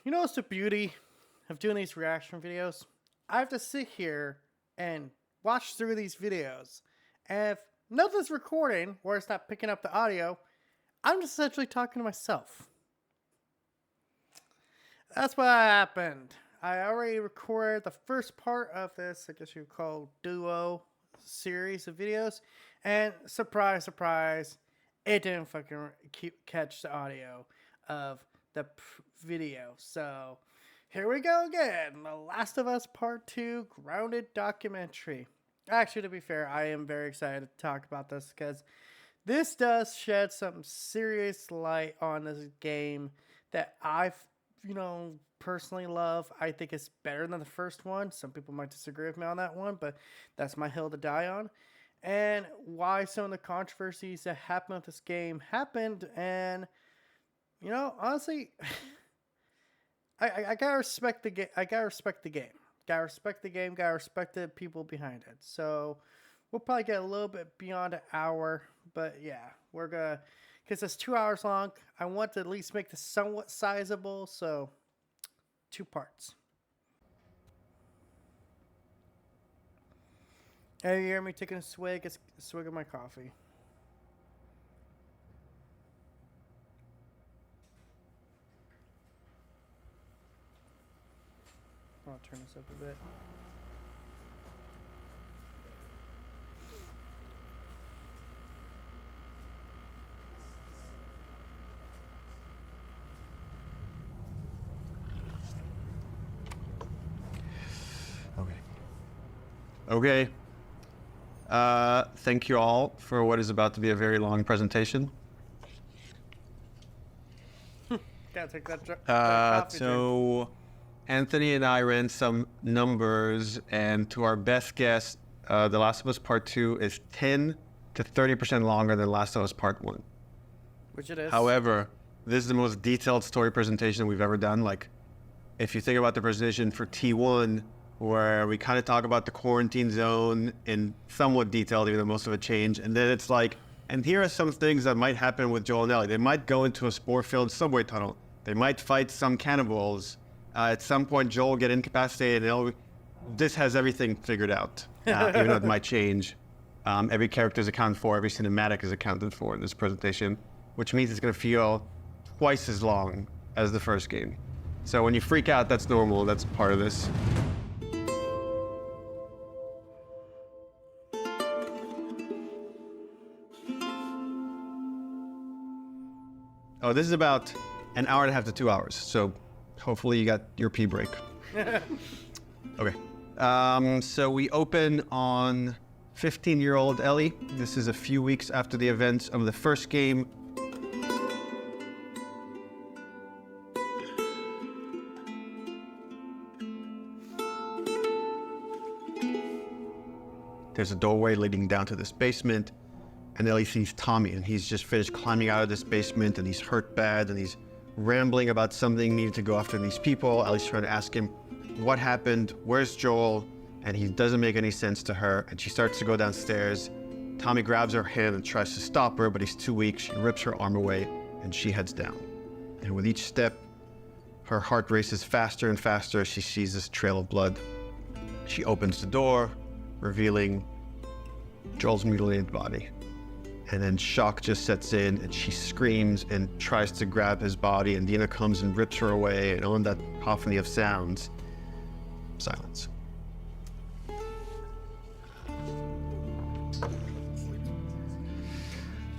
You know what's the beauty of doing these reaction videos? I have to sit here and watch through these videos. And if nothing's recording or it's not picking up the audio, I'm just essentially talking to myself. That's what happened. I already recorded the first part of this, I guess you would call duo series of videos. And surprise, surprise, it didn't fucking catch the audio of the video. So here we go again. The Last of Us Part 2 Grounded documentary. Actually, to be fair, I am very excited to talk about this because this does shed some serious light on this game that I've, personally love. I think it's better than the first one. Some people might disagree with me on that one, but that's my hill to die on. And why some of the controversies that happened with this game happened. And, honestly, I gotta respect the game. I gotta respect the game. Gotta respect the game. Gotta respect the people behind it. So we'll probably get a little bit beyond an hour, but yeah, we're gonna, because it's 2 hours long. I want to at least make this somewhat sizable. So 2 parts. Hey, you hear me taking a swig of my coffee. I'll turn this up a bit. Okay. Thank you all for what is about to be a very long presentation. Gotta take that coffee So Anthony and I ran some numbers, and to our best guess, The Last of Us Part 2 is 10 to 30% longer than Last of Us Part 1. which it is. However, this is the most detailed story presentation we've ever done. Like, if you think about the presentation for T1, where we kind of talk about the quarantine zone in somewhat detailed, even though most of it changed. And then it's like, and here are some things that might happen with Joel and Ellie. They might go into a spore-filled subway tunnel. They might fight some cannibals. At some point, Joel will get incapacitated. And Ellie, this has everything figured out, even though it might change. Every character is accounted for. Every cinematic is accounted for in this presentation, which means it's going to feel twice as long as the first game. So when you freak out, that's normal. That's part of this. Oh, this is about an hour and a half to 2 hours. So hopefully you got your pee break. Okay. So we open on 15-year-old Ellie. This is a few weeks after the events of the first game. There's a doorway leading down to this basement, and Ellie sees Tommy, and he's just finished climbing out of this basement, and he's hurt bad, and he's rambling about something, needing to go after these people. Ellie's trying to ask him what happened, where's Joel, and he doesn't make any sense to her, and she starts to go downstairs. Tommy grabs her hand and tries to stop her, but he's too weak. She rips her arm away, and she heads down. And with each step, her heart races faster and faster as she sees this trail of blood. She opens the door, revealing Joel's mutilated body. And then shock just sets in, and she screams and tries to grab his body, and Dina comes and rips her away, and on that cacophony of sounds, silence.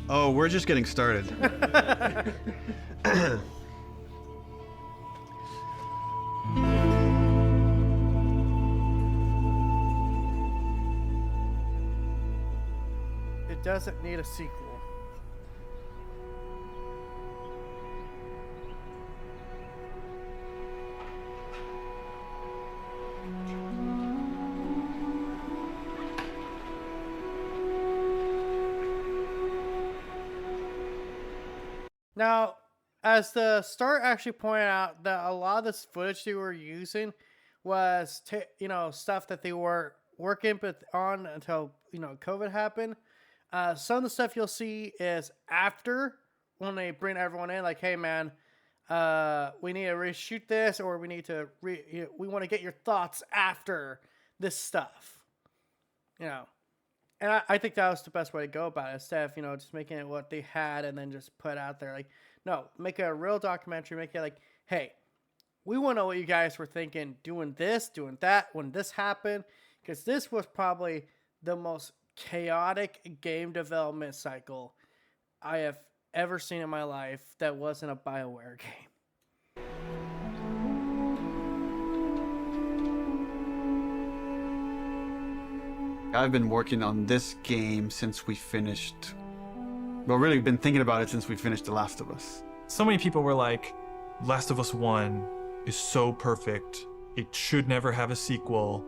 Oh, we're just getting started. It doesn't need a sequel. Now, as the start actually pointed out, that a lot of this footage they were using was, stuff that they were working on until, COVID happened. Some of the stuff you'll see is after, when they bring everyone in, like, hey man, we need to reshoot this, or we need to we want to get your thoughts after this stuff, you know. And I think that was the best way to go about it, instead of, you know, just making it what they had and then just put it out there. Like, no, make it a real documentary. Make it like, hey, we want to know what you guys were thinking doing this, doing that, when this happened. Because this was probably the most chaotic game development cycle I have ever seen in my life that wasn't a BioWare game. I've been working on this game since we finished. Well, really been thinking about it since we finished The Last of Us. So many people were like, Last of Us 1 is so perfect. It should never have a sequel.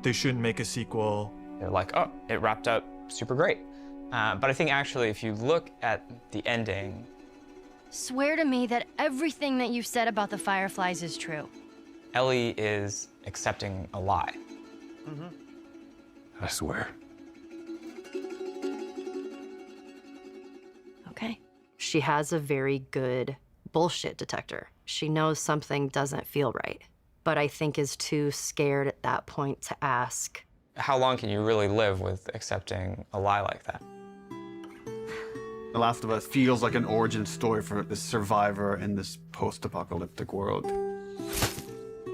They shouldn't make a sequel. They're like, oh, it wrapped up super great. But I think actually, if you look at the ending... Swear to me that everything that you've said about the Fireflies is true. Ellie is accepting a lie. Mm-hmm. I swear. Okay. She has a very good bullshit detector. She knows something doesn't feel right, but I think is too scared at that point to ask. How long can you really live with accepting a lie like that? The Last of Us feels like an origin story for this survivor in this post-apocalyptic world.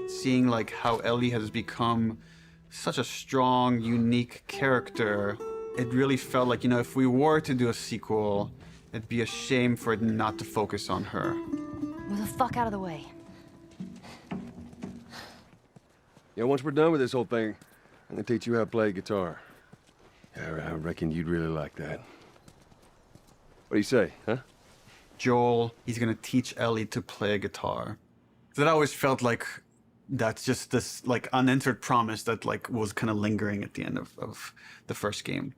Seeing like how Ellie has become such a strong, unique character, it really felt like, you know, if we were to do a sequel, it'd be a shame for it not to focus on her. Move the fuck out of the way. Yeah, once we're done with this whole thing, I'm gonna teach you how to play guitar. Yeah, I reckon you'd really like that. What do you say, huh? Joel, he's gonna teach Ellie to play guitar. That always felt like that's just this like unanswered promise that like was kind of lingering at the end of the first game.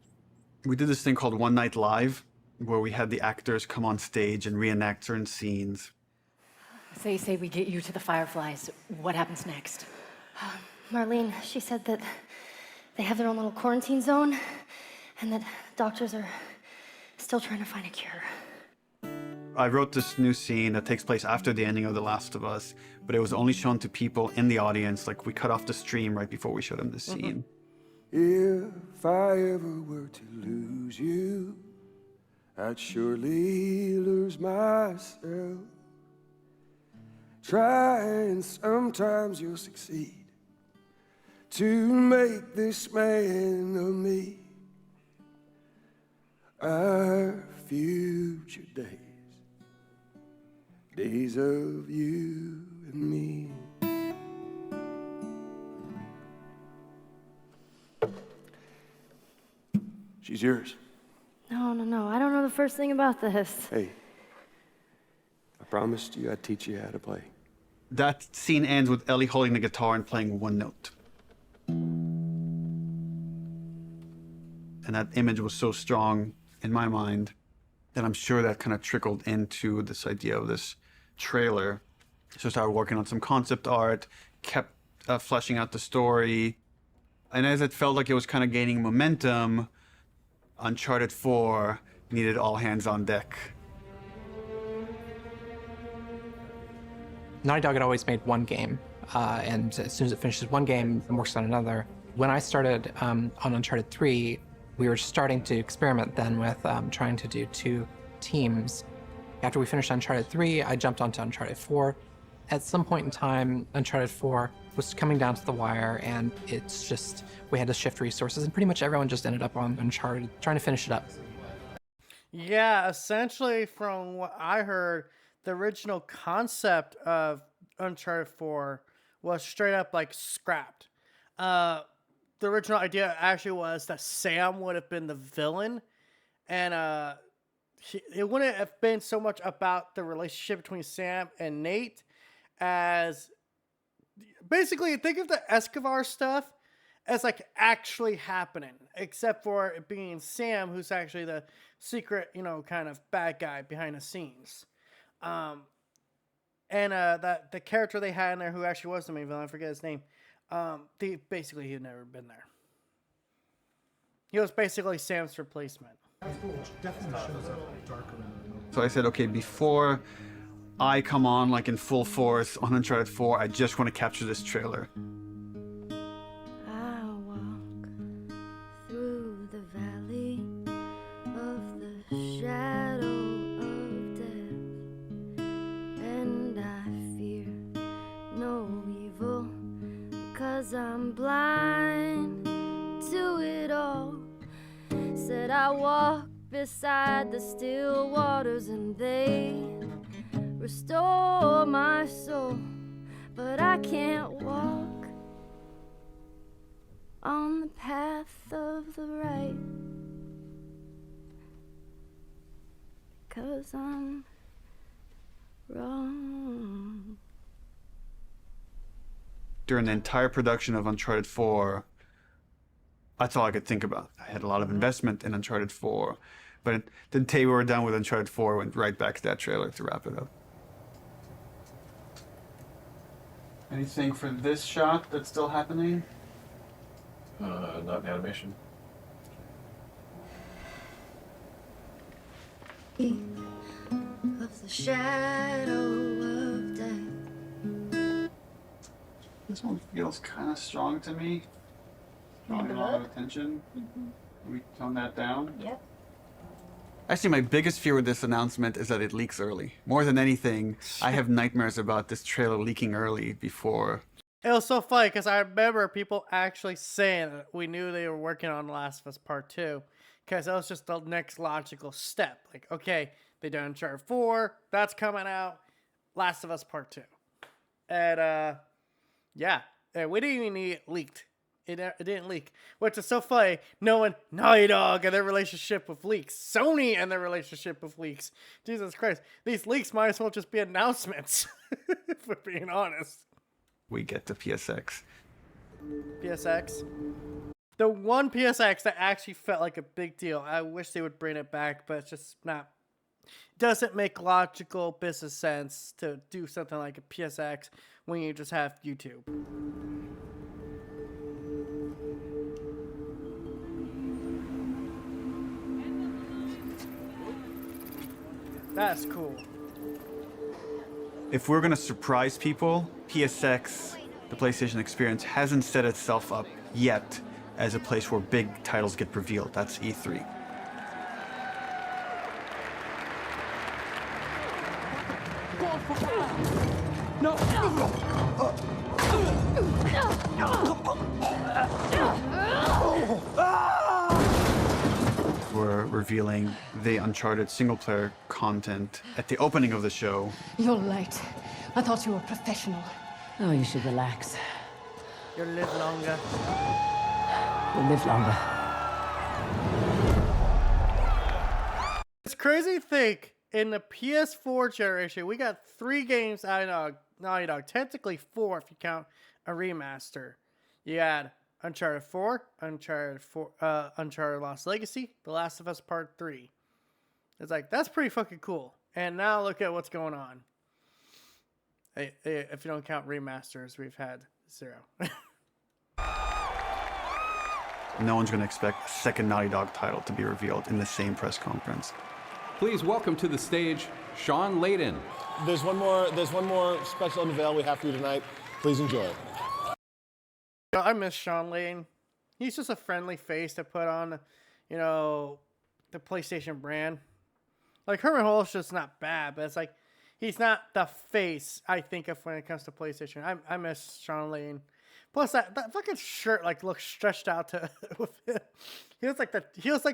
We did this thing called One Night Live, where we had the actors come on stage and reenact certain scenes. Say we get you to the Fireflies. What happens next? Marlene, she said that they have their own little quarantine zone and that doctors are still trying to find a cure. I wrote this new scene that takes place after the ending of The Last of Us, but it was only shown to people in the audience. Like, we cut off the stream right before we showed them the scene. If I ever were to lose you, I'd surely lose myself. Try and sometimes you'll succeed to make this man of me. Our future days of you and me. She's yours. No, I don't know the first thing about this. Hey, I promised you I'd teach you how to play. That scene ends with Ellie holding the guitar and playing one note. And that image was so strong in my mind that I'm sure that kind of trickled into this idea of this trailer. So I started working on some concept art, kept fleshing out the story. And as it felt like it was kind of gaining momentum, Uncharted 4 needed all hands on deck. Naughty Dog had always made one game, and as soon as it finishes one game, it works on another. When I started on Uncharted 3, we were starting to experiment then with trying to do 2 teams. After we finished Uncharted 3, I jumped onto Uncharted 4. At some point in time, Uncharted 4 was coming down to the wire, and it's just, we had to shift resources, and pretty much everyone just ended up on Uncharted, trying to finish it up. Yeah, essentially from what I heard, the original concept of Uncharted 4 was straight up like scrapped. The original idea actually was that Sam would have been the villain, and it wouldn't have been so much about the relationship between Sam and Nate as basically think of the Escobar stuff as like actually happening, except for it being Sam who's actually the secret, you know, kind of bad guy behind the scenes. And that the character they had in there who actually was the main villain, I forget his name. Basically he had never been there. He was basically Sam's replacement. So I said, okay, before I come on like in full force on Uncharted 4. I just want to capture this trailer. I walk through the valley of the shadow of death, and I fear no evil, because I'm blind to it all. Said I walk beside the still waters, and they restore my soul, but I can't walk on the path of the right, 'cause I'm wrong. During the entire production of Uncharted 4, that's all I could think about. I had a lot of investment in Uncharted 4, but the day we were done with Uncharted 4, went right back to that trailer to wrap it up. Anything for this shot that's still happening? Not in animation. Of the shadow of death. This one feels kind of strong to me. Drawing a lot of attention. Can we tone that down? Yep. Actually, my biggest fear with this announcement is that it leaks early. More than anything, I have nightmares about this trailer leaking early before. It was so funny because I remember people actually saying that we knew they were working on Last of Us Part 2, because that was just the next logical step. Like, okay, they done Uncharted 4, that's coming out, Last of Us Part 2. And, yeah, we didn't even need it leaked. It didn't leak, which is so funny, knowing Naughty Dog and their relationship with leaks, Sony and their relationship with leaks. Jesus Christ, these leaks might as well just be announcements, if we're being honest. We get to PSX. PSX. The one PSX that actually felt like a big deal. I wish they would bring it back, but it's just not. Doesn't make logical business sense to do something like a PSX when you just have YouTube. That's cool. If we're gonna surprise people, PSX, the PlayStation Experience, hasn't set itself up yet as a place where big titles get revealed. That's E3. We're revealing the Uncharted single-player content at the opening of the show. You're late. I thought you were professional. Oh, you should relax. You'll live longer. You'll live longer. It's crazy to think, in the PS4 generation, we got 3 games out of Naughty Dog. Technically 4 if you count a remaster. You had Uncharted 4, Uncharted Lost Legacy, The Last of Us Part 3. It's like, that's pretty fucking cool. And now look at what's going on. If you don't count remasters, we've had 0. No one's going to expect a second Naughty Dog title to be revealed in the same press conference. Please welcome to the stage, Sean Layden. There's one more special unveil we have for you tonight. Please enjoy it. I miss Sean Layden. He's just a friendly face to put on, the PlayStation brand. Like, Herman Hulst's just not bad, but it's like, he's not the face I think of when it comes to PlayStation. I miss Sean Layden. Plus, that fucking shirt looks stretched out to. He was like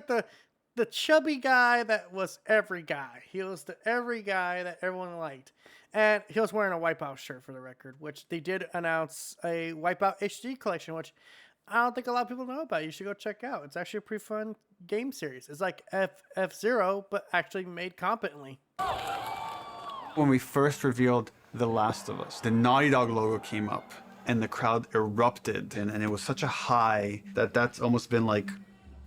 the chubby guy that was every guy. He was the every guy that everyone liked, and he was wearing a Wipeout shirt for the record, which they did announce a Wipeout HD collection, which I don't think a lot of people know about. You should go check out. It's actually a pretty fun game series. It's like F-Zero, but actually made competently. When we first revealed The Last of Us, the Naughty Dog logo came up and the crowd erupted, and it was such a high that's almost been like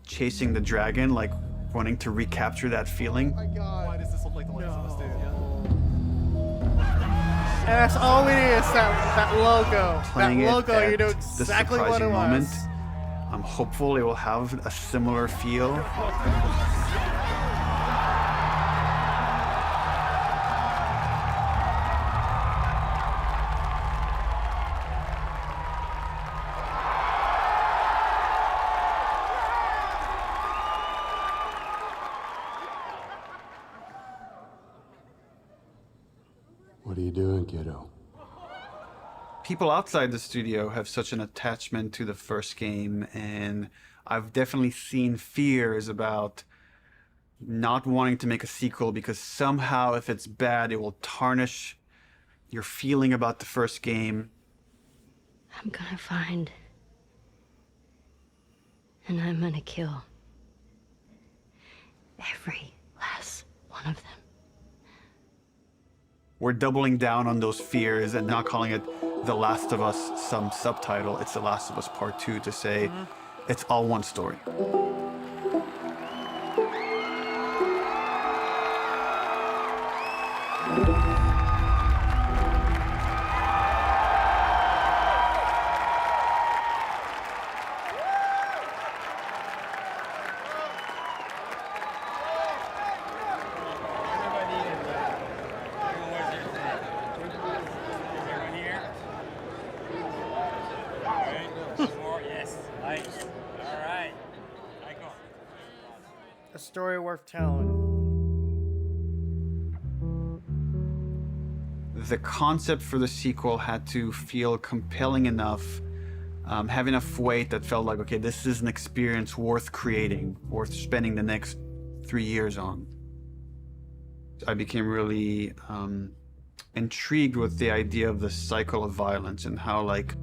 chasing the dragon, like wanting to recapture that feeling. Oh my God. Why does this look like the Last of Us, dude? And that's all we need is that logo. Playing that logo, it you know at exactly the what it surprising was. moment. I'm hopeful it will have a similar feel. What are you doing, kiddo? People outside the studio have such an attachment to the first game, and I've definitely seen fears about not wanting to make a sequel because somehow if it's bad, it will tarnish your feeling about the first game. I'm gonna find. And I'm gonna kill. Every last one of them. We're doubling down on those fears and not calling it The Last of Us some subtitle. It's The Last of Us Part 2 to say it's all one story. A story worth telling. The concept for the sequel had to feel compelling enough, have enough weight that felt like, okay, this is an experience worth creating, worth spending the next 3 years on. I became really intrigued with the idea of the cycle of violence and how like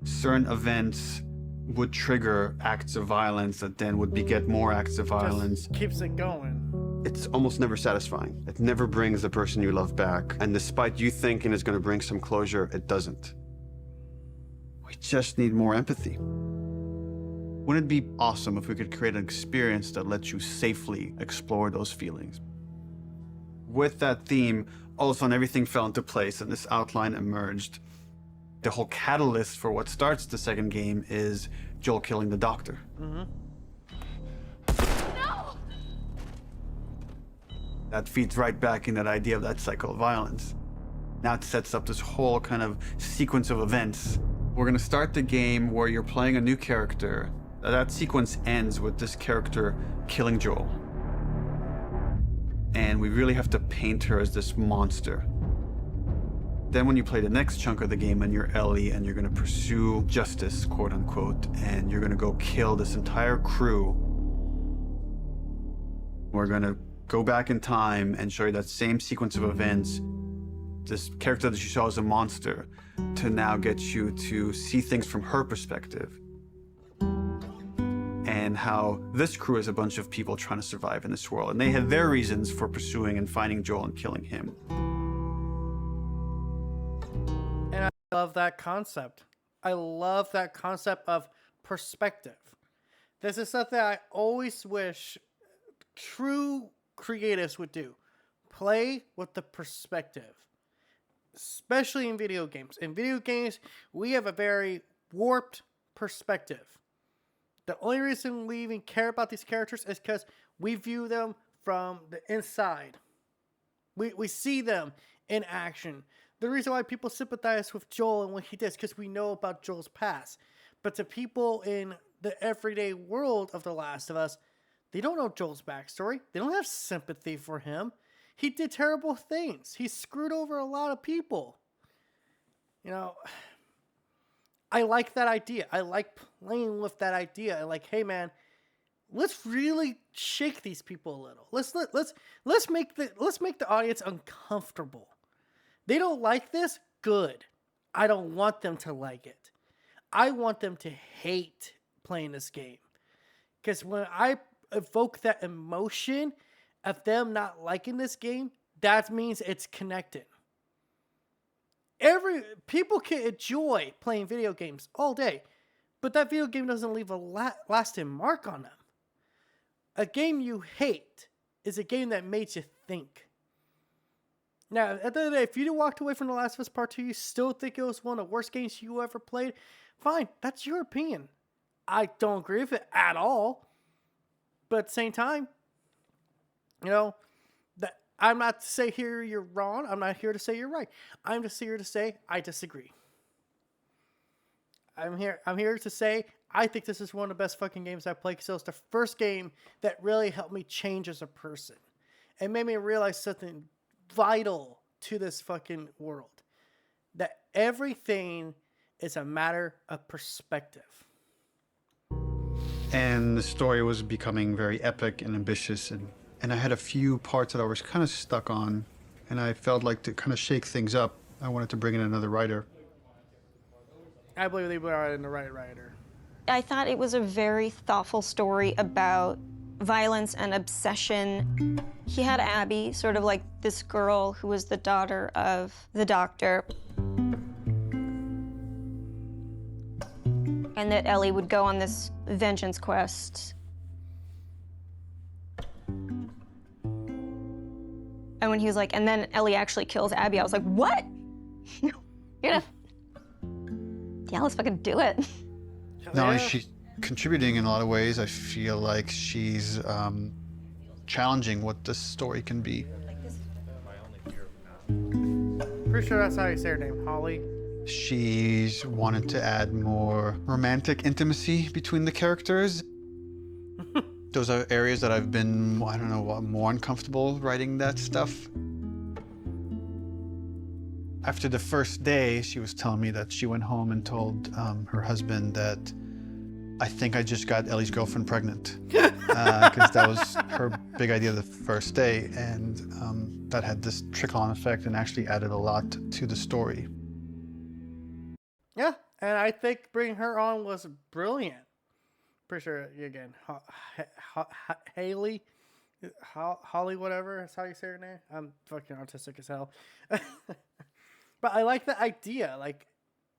certain events would trigger acts of violence that then would beget more acts of violence. Just keeps it going. It's almost never satisfying. It never brings the person you love back. And despite you thinking it's going to bring some closure, it doesn't. We just need more empathy. Wouldn't it be awesome if we could create an experience that lets you safely explore those feelings? With that theme, all of a sudden everything fell into place and this outline emerged. The whole catalyst for what starts the second game is Joel killing the doctor. That feeds right back in that idea of that cycle of violence. Now it sets up this whole kind of sequence of events. We're gonna start the game where you're playing a new character. That sequence ends with this character killing Joel. And we really have to paint her as this monster. Then when you play the next chunk of the game and you're Ellie and you're gonna pursue justice, quote unquote, and you're gonna go kill this entire crew, we're gonna go back in time and show you that same sequence of events, this character that you saw as a monster, to now get you to see things from her perspective. And how this crew is a bunch of people trying to survive in this world. And they had their reasons for pursuing and finding Joel and killing him. And I love that concept. I love that concept of perspective. This is something I always wish true creatives would do. Play with the perspective. Especially in video games. In video games, we have a very warped perspective. The only reason we even care about these characters is because we view them from the inside. We see them in action. The reason why people sympathize with Joel and what he does, because we know about Joel's past. But to people in the everyday world of The Last of Us, they don't know Joel's backstory. They don't have sympathy for him. He did terrible things. He screwed over a lot of people. You know, I like that idea. I like playing with that idea. I like, hey man, let's really shake these people a little. Let's make the audience uncomfortable. They don't like this? Good. I don't want them to like it. I want them to hate playing this game. Because when I evoke that emotion of them not liking this game, that means it's connected. People can enjoy playing video games all day, but that video game doesn't leave a lasting mark on them. A game you hate is a game that made you think. Now, at the end of the day, if you walked away from The Last of Us Part 2, you still think it was one of the worst games you ever played, fine, that's your opinion. I don't agree with it at all. But at the same time, you know, that I'm not to say here you're wrong. I'm not here to say you're right. I'm just here to say I disagree. I'm here to say I think this is one of the best fucking games I've played because it was the first game that really helped me change as a person. It made me realize something vital to this fucking world. That everything is a matter of perspective. And the story was becoming very epic and ambitious, and I had a few parts that I was kind of stuck on, and I felt like to kind of shake things up, I wanted to bring in another writer. I believe they brought in the right writer. I thought it was a very thoughtful story about violence and obsession. He had Abby, sort of like this girl who was the daughter of the doctor. And that Ellie would go on this vengeance quest. And when he was like, and then Ellie actually kills Abby, I was like, what? You're gonna... Yeah, let's fucking do it. Not only is she contributing in a lot of ways, I feel like she's challenging what this story can be. Pretty sure that's how you say her name, Holly. She's wanted to add more romantic intimacy between the characters. Those are areas that I've been, I don't know, more uncomfortable writing that stuff. After the first day, she was telling me that she went home and told her husband that I think I just got Ellie's girlfriend pregnant. Because that was her big idea the first day, and that had this trickle-on effect and actually added a lot to the story. Yeah, and I think bringing her on was brilliant. Pretty sure, again, Haley, Holly, whatever, that's how you say her name. I'm fucking autistic as hell. But I like the idea. Like,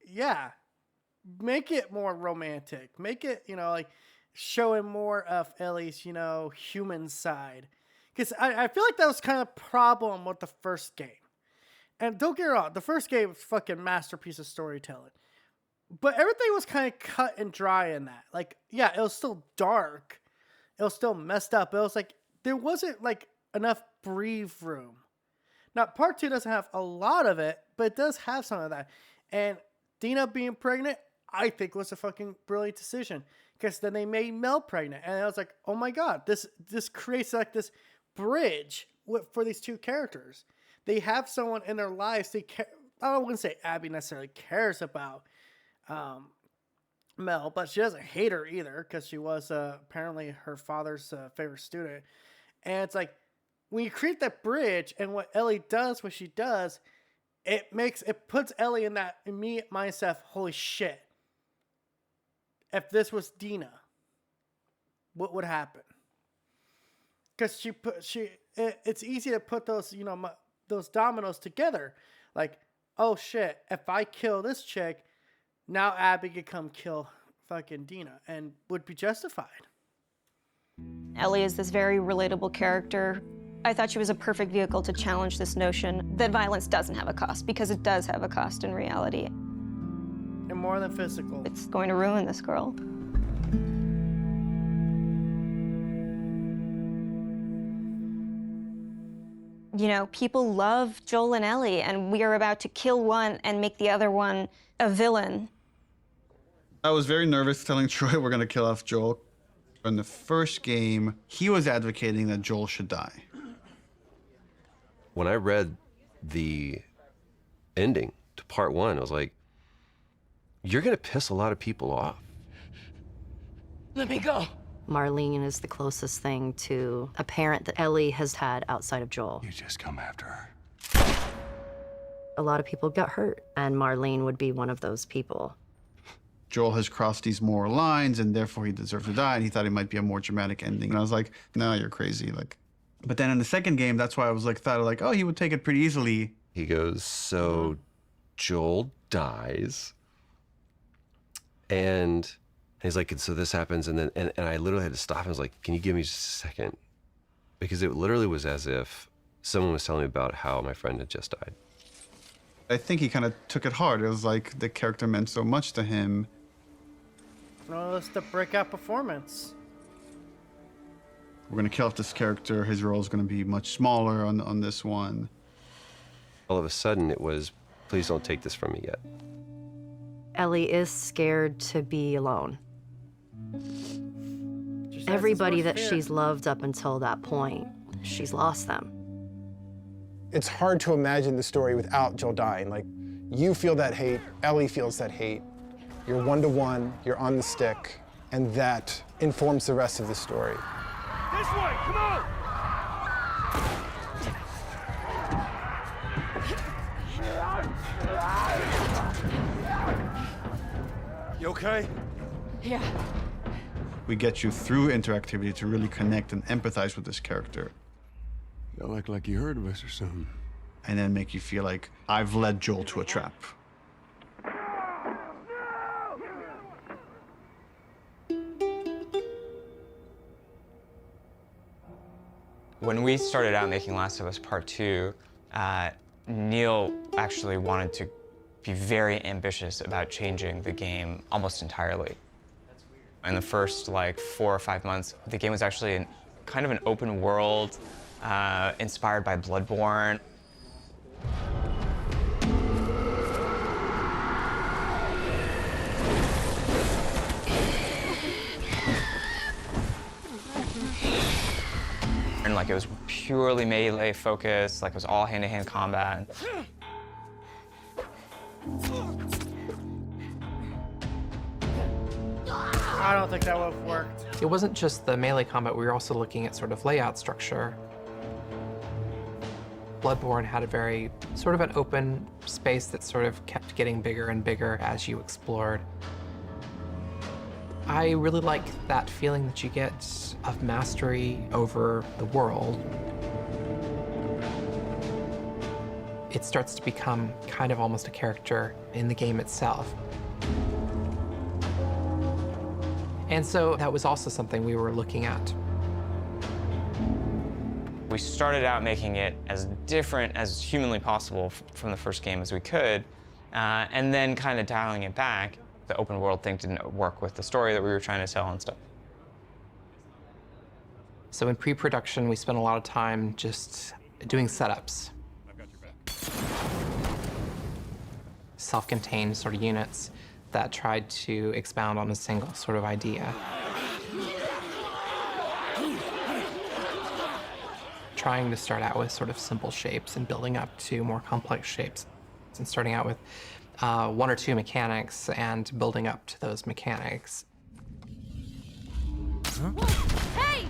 yeah, make it more romantic. Make it, like, showing more of Ellie's, human side. Because I feel like that was kind of a problem with the first game. And don't get me wrong, the first game was fucking masterpiece of storytelling. But everything was kind of cut and dry in that. Like, yeah, it was still dark. It was still messed up. It was like, there wasn't, like, enough breathe room. Now, part 2 doesn't have a lot of it, but it does have some of that. And Dina being pregnant, I think was a fucking brilliant decision. Because then they made Mel pregnant. And I was like, oh my God, this creates, like, this bridge for these two characters. They have someone in their lives I wouldn't say Abby necessarily cares about Mel, but she doesn't hate her either because she was apparently her father's favorite student. And it's like, when you create that bridge and what Ellie does, what she does, it puts Ellie in that immediate mindset of, holy shit, if this was Dina, what would happen? Because it's easy to put those, those dominoes together. Like, oh shit, if I kill this chick, now Abby could come kill fucking Dina and would be justified. Ellie is this very relatable character. I thought she was a perfect vehicle to challenge this notion that violence doesn't have a cost, because it does have a cost in reality. And more than physical. It's going to ruin this girl. People love Joel and Ellie, and we are about to kill one and make the other one a villain. I was very nervous telling Troy we're going to kill off Joel. In the first game, he was advocating that Joel should die. When I read the ending to part 1, I was like, you're going to piss a lot of people off. Let me go. Marlene is the closest thing to a parent that Ellie has had outside of Joel. You just come after her. A lot of people got hurt, and Marlene would be one of those people. Joel has crossed these moral lines, and therefore he deserves to die, and he thought it might be a more dramatic ending. And I was like, no, you're crazy. But then in the second game, that's why I was thought oh, he would take it pretty easily. He goes, so Joel dies, and he's like, and so this happens, and then and I literally had to stop. I was like, can you give me just a second? Because it literally was as if someone was telling me about how my friend had just died. I think he kind of took it hard. It was like the character meant so much to him. No, it's the breakout performance. We're going to kill off this character. His role is going to be much smaller on this one. All of a sudden, it was, please don't take this from me yet. Ellie is scared to be alone. Everybody that she's loved up until that point, she's lost them. It's hard to imagine the story without Joel dying. Like, you feel that hate, Ellie feels that hate. You're one-to-one, you're on the stick, and that informs the rest of the story. This way, come on! You okay? Yeah. We get you through interactivity to really connect and empathize with this character. Y'all act like you heard of us or something. And then make you feel like I've led Joel to a trap. When we started out making Last of Us Part 2, Neil actually wanted to be very ambitious about changing the game almost entirely. In the first, 4 or 5 months, the game was actually kind of an open world, inspired by Bloodborne. And it was purely melee focused, it was all hand-to-hand combat. I don't think that would have worked. It wasn't just the melee combat, we were also looking at sort of layout structure. Bloodborne had a very sort of an open space that sort of kept getting bigger and bigger as you explored. I really like that feeling that you get of mastery over the world. It starts to become kind of almost a character in the game itself. And so that was also something we were looking at. We started out making it as different as humanly possible from the first game as we could, and then kind of dialing it back. The open world thing didn't work with the story that we were trying to tell and stuff. So in pre-production, we spent a lot of time just doing setups. I've got your back. Self-contained sort of units that tried to expound on a single sort of idea. Trying to start out with sort of simple shapes and building up to more complex shapes. And starting out with 1 or 2 mechanics and building up to those mechanics. Hey!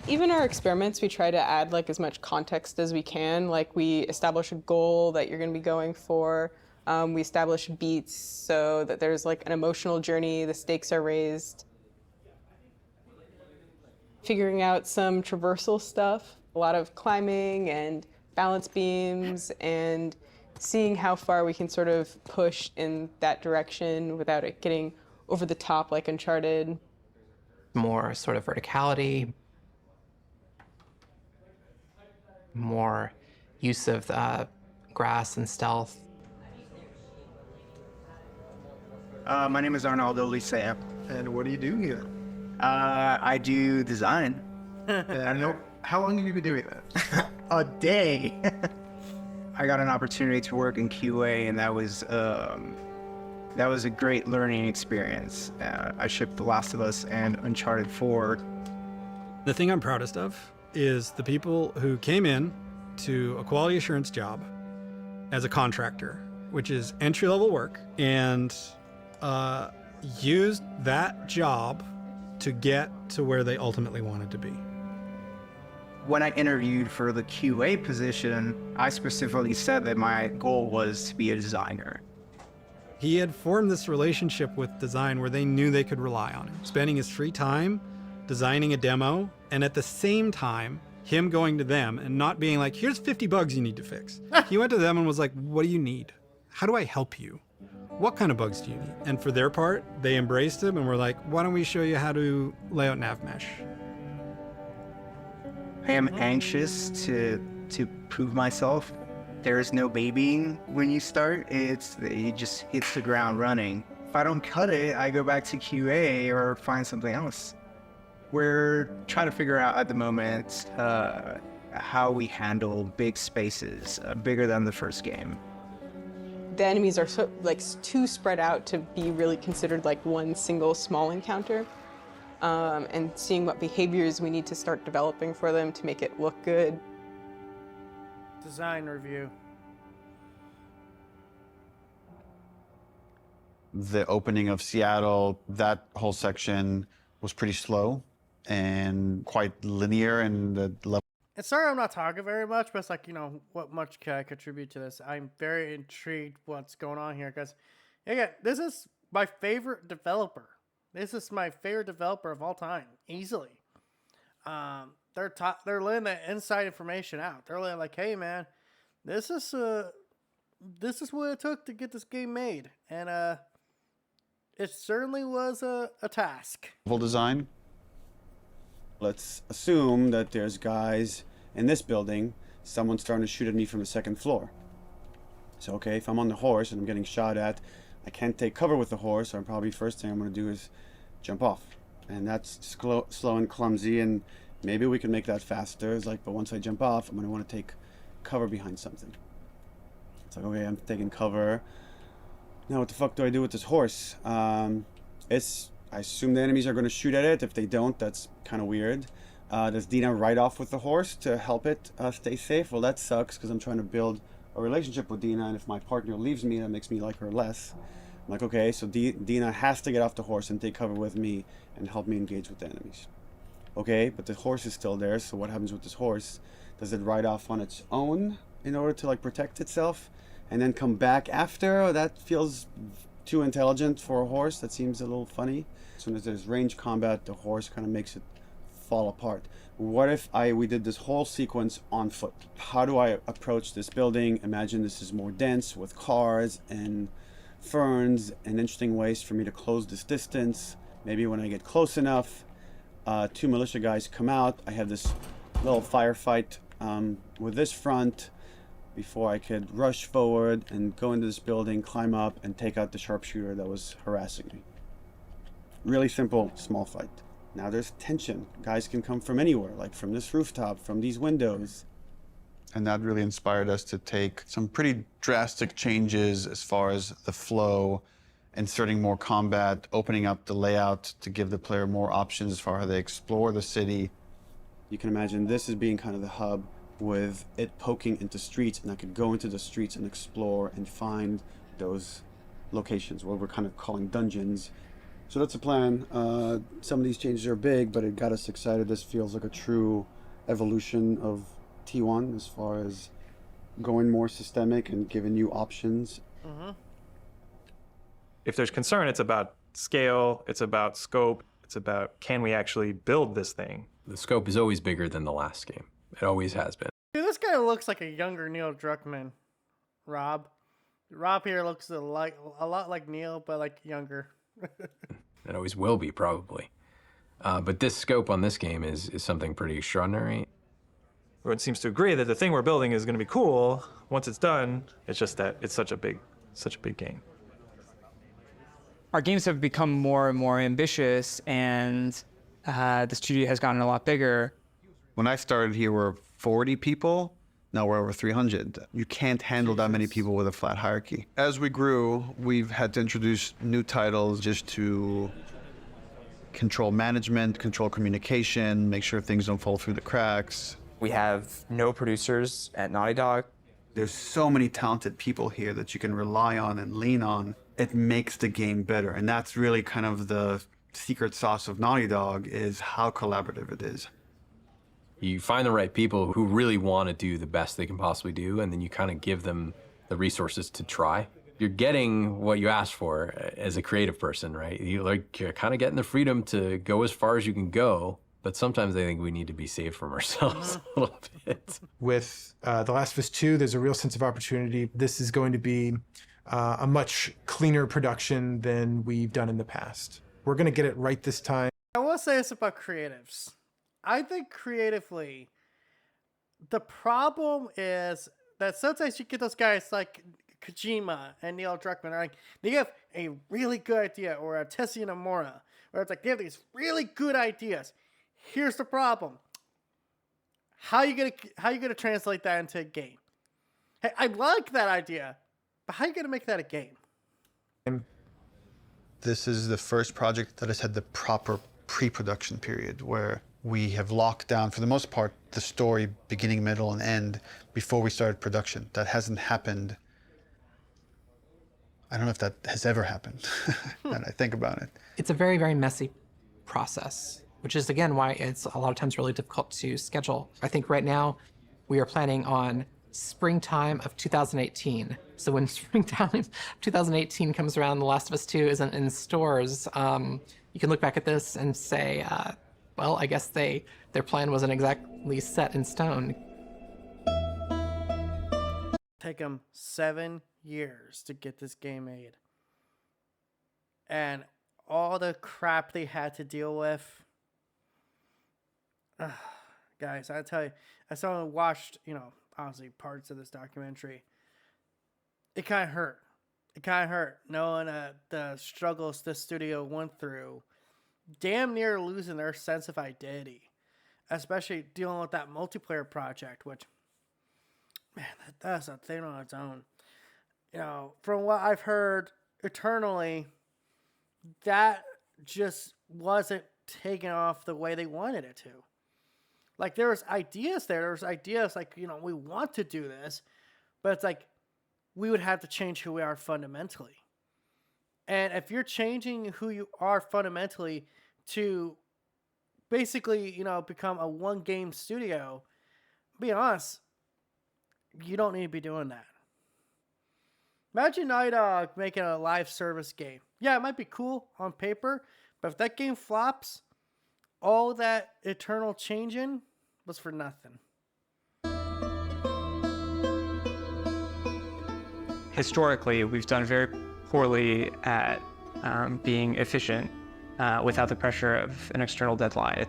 Even our experiments, we try to add as much context as we can. We establish a goal that you're going to be going for. We establish beats so that there's an emotional journey, the stakes are raised. Figuring out some traversal stuff, a lot of climbing and balance beams, and seeing how far we can sort of push in that direction without it getting over the top like Uncharted. More sort of verticality, more use of grass and stealth. My name is Arnaldo Lisea. And what do you do here? I do design. I know. How long have you been doing that? A day. I got an opportunity to work in QA, and that was a great learning experience. I shipped The Last of Us and Uncharted 4. The thing I'm proudest of is the people who came in to a quality assurance job as a contractor, which is entry-level work, and used that job to get to where they ultimately wanted to be. When I interviewed for the QA position, I specifically said that my goal was to be a designer. He had formed this relationship with design where they knew they could rely on him, spending his free time designing a demo, and at the same time, him going to them and not being like, here's 50 bugs you need to fix. He went to them and was like, what do you need? How do I help you? What kind of bugs do you need? And for their part, they embraced him and were like, why don't we show you how to lay out NavMesh? I am anxious to prove myself. There is no babying when you start. It just hits the ground running. If I don't cut it, I go back to QA or find something else. We're trying to figure out at the moment how we handle big spaces, bigger than the first game. The enemies are too spread out to be really considered one single small encounter. And seeing what behaviors we need to start developing for them to make it look good. design review. The opening of Seattle, that whole section was pretty slow and quite linear in the level. And sorry I'm not talking very much, but it's like, you know, what much can I contribute to this? I'm very intrigued what's going on here, because, again, this is my favorite developer. This is my favorite developer of all time, easily. They're letting the inside information out. They're like, hey, man, this is what it took to get this game made. And it certainly was a task. Level design. Let's assume that there's guys in this building. Someone's starting to shoot at me from the second floor. So, okay, if I'm on the horse and I'm getting shot at, I can't take cover with the horse. So probably first thing I'm going to do is jump off. And that's slow and clumsy, and maybe we can make that faster. It's like, but once I jump off, I'm going to want to take cover behind something. It's like, okay, I'm taking cover. Now what the fuck do I do with this horse? I assume the enemies are going to shoot at it. If they don't, that's kind of weird. Does Dina ride off with the horse to help it stay safe? Well, that sucks, because I'm trying to build a relationship with Dina, and if my partner leaves me, that makes me like her less. I'm like, okay, so Dina has to get off the horse and take cover with me and help me engage with the enemies. Okay, but the horse is still there, so what happens with this horse? Does it ride off on its own in order to like protect itself and then come back after? Oh, that feels too intelligent for a horse. That seems a little funny. As soon as there's range combat, the horse kind of makes it fall apart. What if we did this whole sequence on foot? How do I approach this building? Imagine this is more dense with cars and ferns and interesting ways for me to close this distance. Maybe when I get close enough, 2 militia guys come out. I have this little firefight with this front before I could rush forward and go into this building, climb up, and take out the sharpshooter that was harassing me. Really simple, small fight. Now there's tension. Guys can come from anywhere, like from this rooftop, from these windows. And that really inspired us to take some pretty drastic changes as far as the flow, inserting more combat, opening up the layout to give the player more options as far as how they explore the city. You can imagine this as being kind of the hub, with it poking into streets, and I could go into the streets and explore and find those locations, what we're kind of calling dungeons. So that's the plan. Some of these changes are big, but it got us excited. This feels like a true evolution of T1 as far as going more systemic and giving you options. Mm-hmm. If there's concern, it's about scale, it's about scope, it's about can we actually build this thing? The scope is always bigger than the last game. It always has been. Dude, this guy looks like a younger Neil Druckmann. Rob here looks a lot like Neil, but like younger. It always will be, probably. But this scope on this game is something pretty extraordinary. Everyone seems to agree that the thing we're building is going to be cool. Once it's done, it's just that it's such a big game. Our games have become more and more ambitious, and the studio has gotten a lot bigger. When I started here, we were 40 people. Now we're over 300. You can't handle that many people with a flat hierarchy. As we grew, we've had to introduce new titles just to control management, control communication, make sure things don't fall through the cracks. We have no producers at Naughty Dog. There's so many talented people here that you can rely on and lean on. It makes the game better. And that's really kind of the secret sauce of Naughty Dog, is how collaborative it is. You find the right people who really want to do the best they can possibly do, and then you kind of give them the resources to try. You're getting what you asked for as a creative person, right? You're kind of getting the freedom to go as far as you can go, but sometimes I think we need to be saved from ourselves a little bit. With The Last of Us 2, there's a real sense of opportunity. This is going to be a much cleaner production than we've done in the past. We're going to get it right this time. I will say this about creatives. I think creatively, the problem is that sometimes you get those guys like Kojima and Neil Druckmann, like they have a really good idea, or a Tetsuya Nomura, where it's like they have these really good ideas. Here's the problem: how you gonna translate that into a game? Hey, I like that idea, but how you gonna make that a game? This is the first project that has had the proper pre-production period, where we have locked down, for the most part, the story beginning, middle, and end before we started production. That hasn't happened. I don't know if that has ever happened, when I think about it. It's a very, very messy process, which is, again, why it's a lot of times really difficult to schedule. I think right now we are planning on springtime of 2018. So when springtime of 2018 comes around, The Last of Us 2 isn't in stores, you can look back at this and say, well, I guess their plan wasn't exactly set in stone. Take them 7 years to get this game made. And all the crap they had to deal with. Guys, I tell you, as someone who watched, honestly, parts of this documentary, it kind of hurt. It kind of hurt knowing the struggles this studio went through, damn near losing their sense of identity, especially dealing with that multiplayer project, which, man, that's a thing on its own. From what I've heard, Eternally, that just wasn't taken off the way they wanted it to. Like, there was ideas there. There was ideas like, we want to do this, but it's like, we would have to change who we are fundamentally. And if you're changing who you are fundamentally to basically, become a one-game studio, be honest, you don't need to be doing that. Imagine Naughty Dog making a live service game. Yeah, it might be cool on paper, but if that game flops, all that eternal changing was for nothing. Historically, we've done very poorly at being efficient without the pressure of an external deadline.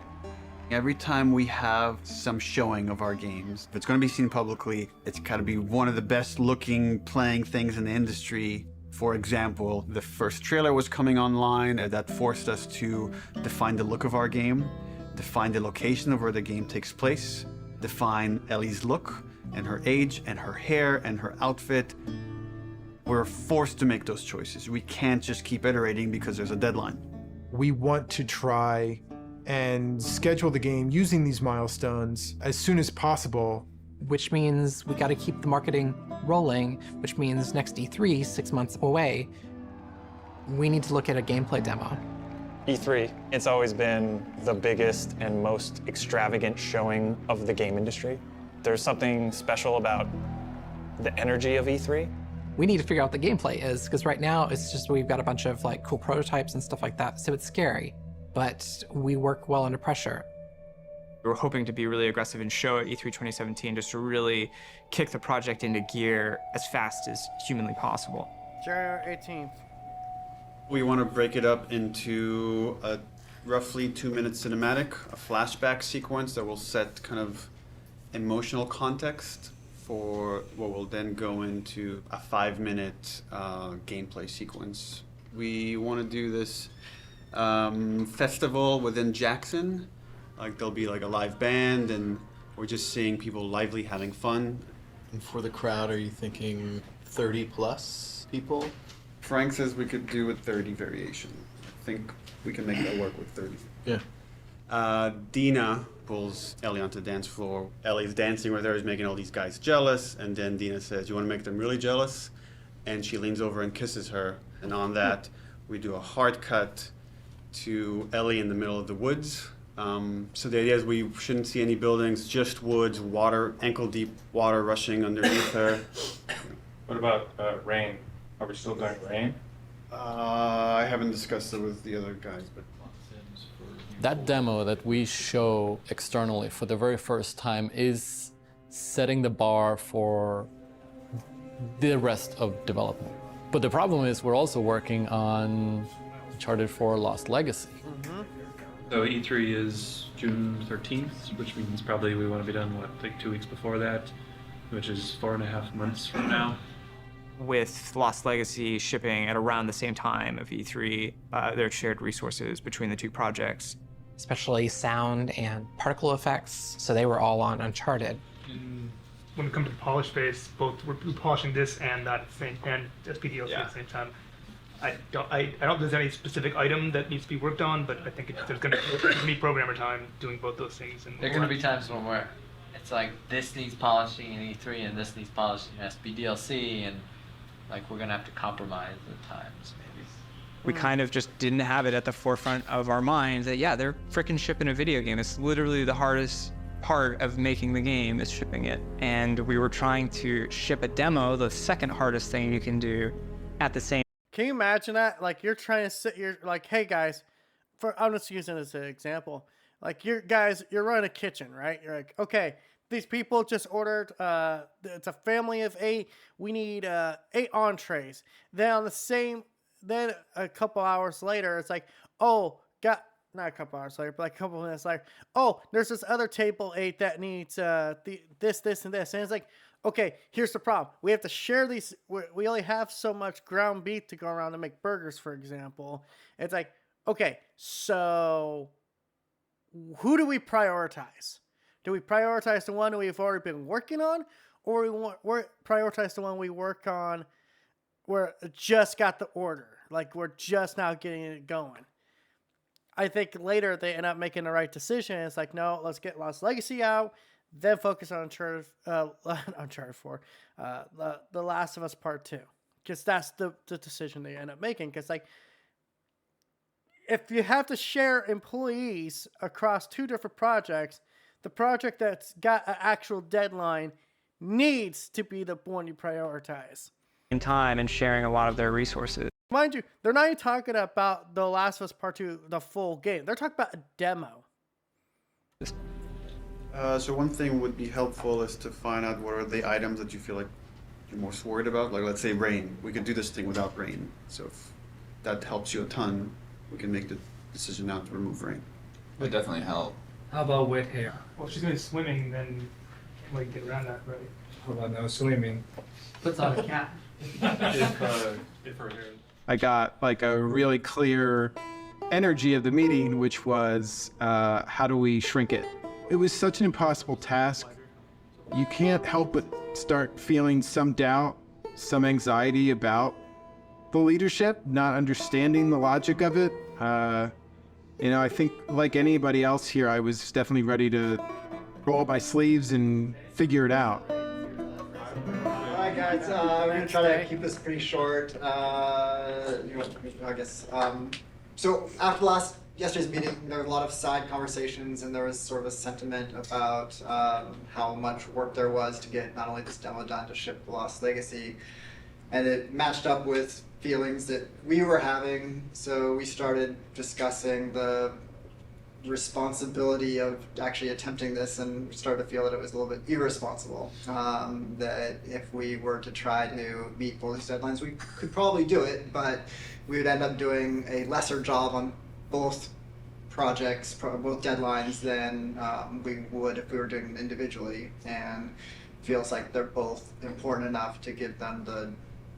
Every time we have some showing of our games, if it's going to be seen publicly, it's got to be one of the best looking playing things in the industry. For example, the first trailer was coming online, and that forced us to define the look of our game, define the location of where the game takes place, define Ellie's look and her age and her hair and her outfit. We're forced to make those choices. We can't just keep iterating because there's a deadline. We want to try and schedule the game using these milestones as soon as possible. Which means we got to keep the marketing rolling, which means next E3, 6 months away, we need to look at a gameplay demo. E3, it's always been the biggest and most extravagant showing of the game industry. There's something special about the energy of E3. We need to figure out what the gameplay is, because right now it's just we've got a bunch of cool prototypes and stuff like that, so it's scary. But we work well under pressure. We were hoping to be really aggressive and show at E3 2017 just to really kick the project into gear as fast as humanly possible. January 18th. We want to break it up into a roughly 2-minute cinematic, a flashback sequence that will set kind of emotional context for what will then go into a 5-minute gameplay sequence. We want to do this festival within Jackson. Like, there'll be like a live band, and we're just seeing people lively having fun. And for the crowd, are you thinking 30 plus people? Frank says we could do a 30 variation. I think we can make that work with 30. Yeah. Dina pulls Ellie onto the dance floor. Ellie's dancing with her, is making all these guys jealous, and then Dina says, "You want to make them really jealous?" And she leans over and kisses her. And on that, we do a hard cut to Ellie in the middle of the woods. So the idea is we shouldn't see any buildings, just woods, water, ankle-deep water rushing underneath her. What about rain? Are we still doing rain? I haven't discussed it with the other guys, but... That demo that we show externally for the very first time is setting the bar for the rest of development. But the problem is we're also working on Uncharted 4 Lost Legacy. So E3 is June 13th, which means probably we want to be done, like 2 weeks before that, which is 4.5 months from now. With Lost Legacy shipping at around the same time of E3, there are shared resources between the two projects. Especially sound and particle effects, so they were all on Uncharted. When it comes to the polish phase, both we're polishing this and that same and SPDLC at the same time. I don't think there's any specific item that needs to be worked on, but I think there's going to be programmer time doing both those things. And there are going to be times when we're it's like this needs polishing in E3 and this needs polishing in SPDLC, and like we're gonna have to compromise at times maybe. We kind of just didn't have it at the forefront of our minds that, yeah, they're freaking shipping a video game. It's literally the hardest part of making the game is shipping it. And we were trying to ship a demo, the second hardest thing you can do, at the same. Can you imagine that? Like you're trying to sit, you're like, hey guys, I'm just using this as an example. Like you're running a kitchen, right? You're like, okay, these people just ordered, it's a family of 8. We need 8 entrees. Then a couple hours later, it's like, oh, not a couple hours later, but like a couple minutes later, oh, there's this other table 8 that needs this, and this. And it's like, okay, here's the problem. We have to share these. We only have so much ground beef to go around to make burgers, for example. It's like, okay, so who do we prioritize? Do we prioritize the one that we've already been working on, or we prioritize the one we work on where it just got the order? Like we're just now getting it going. I think later they end up making the right decision. It's like, no, let's get Lost Legacy out, then focus on Uncharted 4, The Last of Us Part 2. Because that's the decision they end up making. Because like, if you have to share employees across 2 different projects, the project that's got an actual deadline needs to be the one you prioritize. Time and sharing a lot of their resources. Mind you, they're not even talking about The Last of Us Part 2, the full game. They're talking about a demo. So one thing would be helpful is to find out what are the items that you feel like you're most worried about. Like let's say rain. We could do this thing without rain. So if that helps you a ton, we can make the decision now to remove rain. It would definitely help. How about wet hair? Well, if she's going to be swimming, then we can get around that, right? How about no swimming? Puts on a cap. If her hair. I got like a really clear energy of the meeting, which was how do we shrink it? It was such an impossible task. You can't help but start feeling some doubt, some anxiety about the leadership, not understanding the logic of it. I think like anybody else here, I was definitely ready to roll up my sleeves and figure it out. Alright guys, we're going to try to keep this pretty short. I guess. So after yesterday's meeting, there were a lot of side conversations, and there was sort of a sentiment about how much work there was to get not only this demo done to ship the Lost Legacy, and it matched up with feelings that we were having. So we started discussing the responsibility of actually attempting this, and started to feel that it was a little bit irresponsible. That if we were to try to meet both these deadlines, we could probably do it, but we would end up doing a lesser job on both projects, both deadlines, than we would if we were doing them individually. And feels like they're both important enough to give them the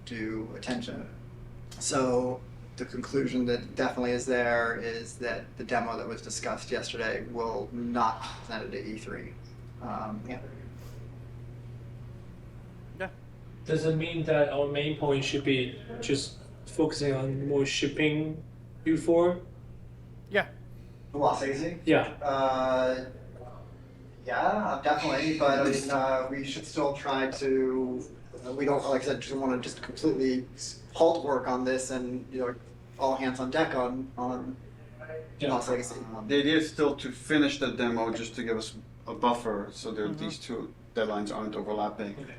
due attention. So the conclusion that definitely is there is that the demo that was discussed yesterday will not be presented at E3. Does it mean that our main point should be just focusing on more shipping before? Yeah. The Lost Legacy? Yeah. Yeah, definitely. But I mean, we should still try to. We don't, like I said, just want to just completely halt work on this, and all hands on deck on Lost Legacy. The idea is still to finish the demo, just to give us a buffer, so that these 2 deadlines aren't overlapping. Okay.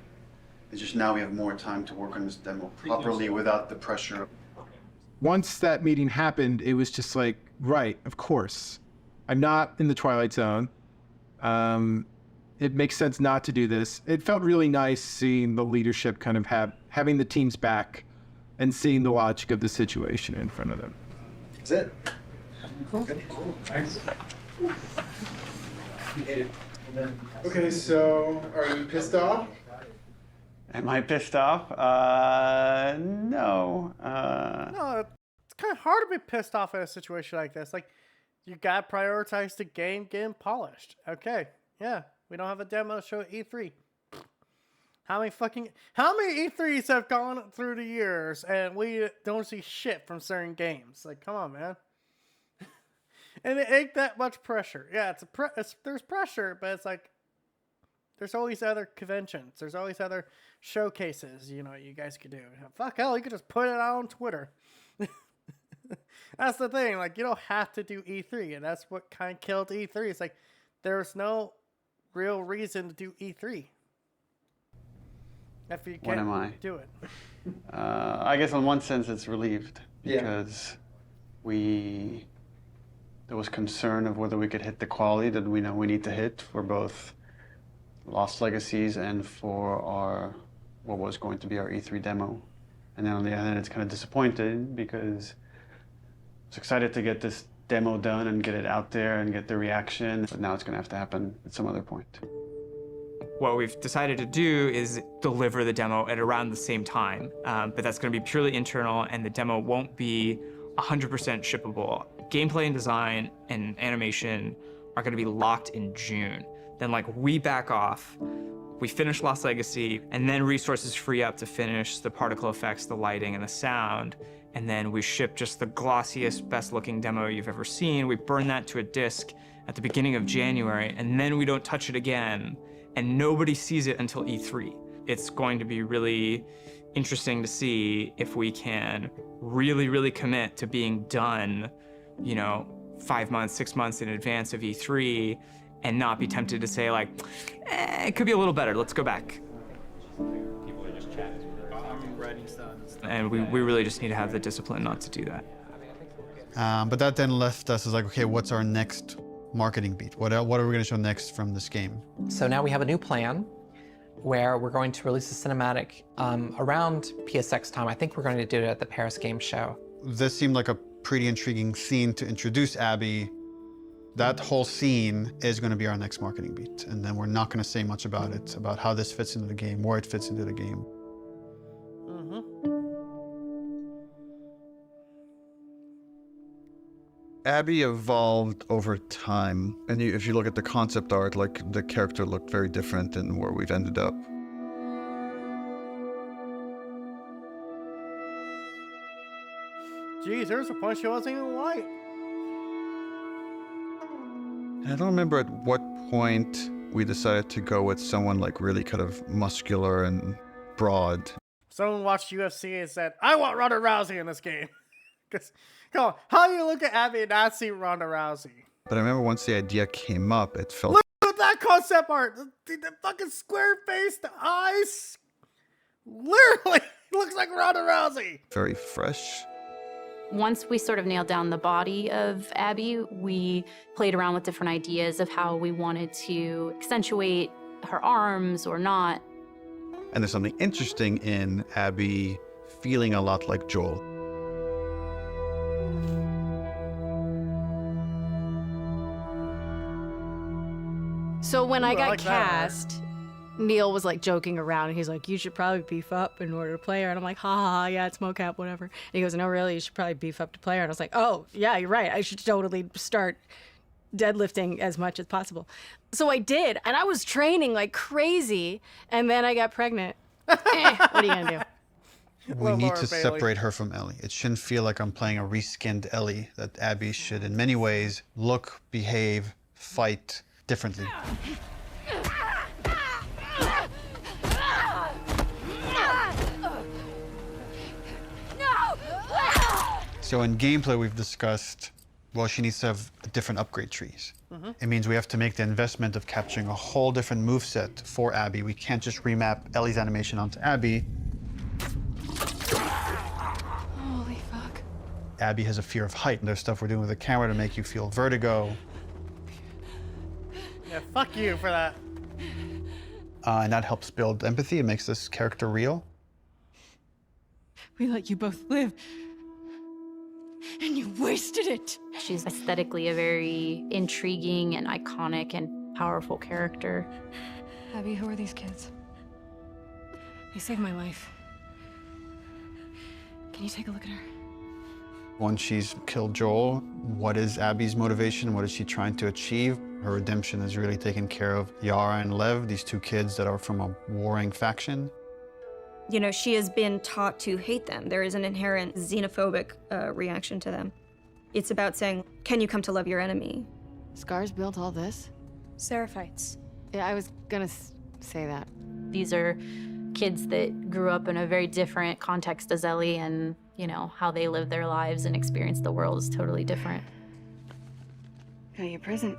It's just now we have more time to work on this demo properly without the pressure. Once that meeting happened, it was just like, right, of course. I'm not in the Twilight Zone. It makes sense not to do this. It felt really nice seeing the leadership kind of having the teams back and seeing the logic of the situation in front of them. That's it. Cool. Thanks. Okay, so are you pissed off? Am I pissed off? No. No, it's kind of hard to be pissed off in a situation like this. Like, you gotta prioritize the game getting polished. Okay, yeah, we don't have a demo show at E3. How many E3s have gone through the years and we don't see shit from certain games? Like, come on, man. And it ain't that much pressure. Yeah, there's pressure, but it's like, There's always other conventions. There's always other showcases, you know, you guys could do. Fuck hell, you could just put it out on Twitter. That's the thing. Like, you don't have to do E3, and that's what kind of killed E3. It's like, there's no real reason to do E3 if you What am I? can't do it. I guess in one sense it's relieved because there was concern of whether we could hit the quality that we know we need to hit for both Lost Legacies and for our what was going to be our E3 demo. And then on the other hand, it's kind of disappointed because I was excited to get this demo done and get it out there and get the reaction, but now it's going to have to happen at some other point. What we've decided to do is deliver the demo at around the same time, but that's going to be purely internal, and the demo won't be 100% shippable. Gameplay and design and animation are going to be locked in June. Then, like, we back off, we finish Lost Legacy, and then resources free up to finish the particle effects, the lighting, and the sound. And then we ship just the glossiest, best-looking demo you've ever seen. We burn that to a disc at the beginning of January, and then we don't touch it again, and nobody sees it until E3. It's going to be really interesting to see if we can really, really commit to being done, you know, 5 months, 6 months in advance of E3, and not be tempted to say, like, it could be a little better, let's go back. People are just chatting. I'm writing stuff. And we really just need to have the discipline not to do that. But that then left us as like, okay, what's our next marketing beat? What are we going to show next from this game? So now we have a new plan where we're going to release a cinematic around PSX time. I think we're going to do it at the Paris Game Show. This seemed like a pretty intriguing scene to introduce Abby. That whole scene is going to be our next marketing beat. And then we're not going to say much about it, about how this fits into the game, where it fits into the game. Abby evolved over time. And if you look at the concept art, like, the character looked very different than where we've ended up. Geez, there was a point she wasn't even white. I don't remember at what point we decided to go with someone like really kind of muscular and broad. Someone watched UFC and said, I want Ronda Rousey in this game. Because, come on, how do you look at Abby and not see Ronda Rousey? But I remember once the idea came up, it felt... Look at that concept art! The fucking square face, the eyes... Literally looks like Ronda Rousey! very fresh. Once we sort of nailed down the body of Abby, we played around with different ideas of how we wanted to accentuate her arms or not. And there's something interesting in Abby feeling a lot like Joel. So when I Ooh, I got like that cast, Neil was like joking around, and he's like, you should probably beef up in order to play her. And I'm like, ha ha, ha, yeah, it's mocap, whatever. And he goes, no, really, you should probably beef up to play her. And I was like, oh, yeah, you're right. I should totally start deadlifting as much as possible. So I did, and I was training like crazy, and then I got pregnant. What are you gonna do? We need to separate her from Ellie. It shouldn't feel like I'm playing a reskinned Ellie, that Abby should, in many ways, look, behave, fight differently. So in gameplay, we've discussed, well, she needs to have different upgrade trees. It means we have to make the investment of capturing a whole different moveset for Abby. We can't just remap Ellie's animation onto Abby. Holy fuck. Abby has a fear of height, and there's stuff we're doing with the camera to make you feel vertigo. Yeah, fuck you for that. And that helps build empathy. It makes this character real. We let you both live, and you wasted it. She's aesthetically a very intriguing and iconic and powerful character. Abby, who are these kids? They saved my life. Can you take a look at her? Once she's killed Joel, what is Abby's motivation? What is she trying to achieve? Her redemption is really taking care of Yara and Lev, these two kids that are from a warring faction. You know, she has been taught to hate them. There is an inherent xenophobic reaction to them. It's about saying, can you come to love your enemy? Scars built all this? Seraphites. Yeah, I was gonna Say that. These are kids that grew up in a very different context as Ellie, and, you know, how they live their lives and experience the world is totally different. Got your present.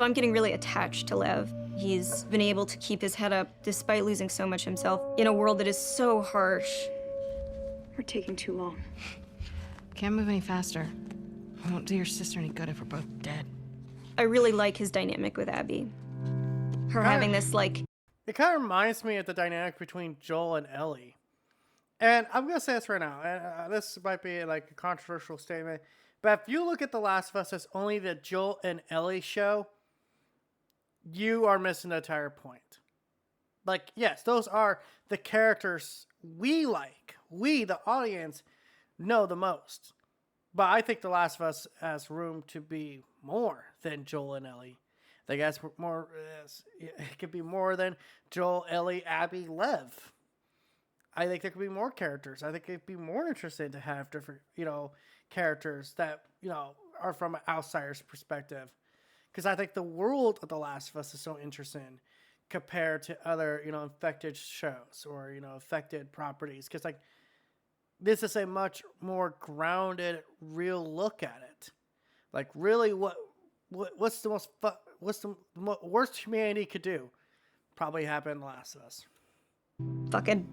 I'm getting really attached to Lev. He's been able to keep his head up despite losing so much himself in a world that is so harsh. We're taking too long. Can't move any faster. It won't do your sister any good if we're both dead. I really like his dynamic with Abby. Her having this, like... It kind of reminds me of the dynamic between Joel and Ellie. And I'm going to say this right now, and this might be like a controversial statement, but if you look at The Last of Us as only the Joel and Ellie show, you are missing the entire point. Like, yes, those are the characters we like. We, the audience, know the most. But I think The Last of Us has room to be more than Joel and Ellie. I think that's more. It could be more than Joel, Ellie, Abby, Lev. I think there could be more characters. I think it'd be more interesting to have different, characters that are from an outsider's perspective. Because I think the world of The Last of Us is so interesting compared to other, infected shows or affected properties. Because this is a much more grounded, real look at it. Like, really, what's the worst humanity could do? Probably happened in The Last of Us. Fucking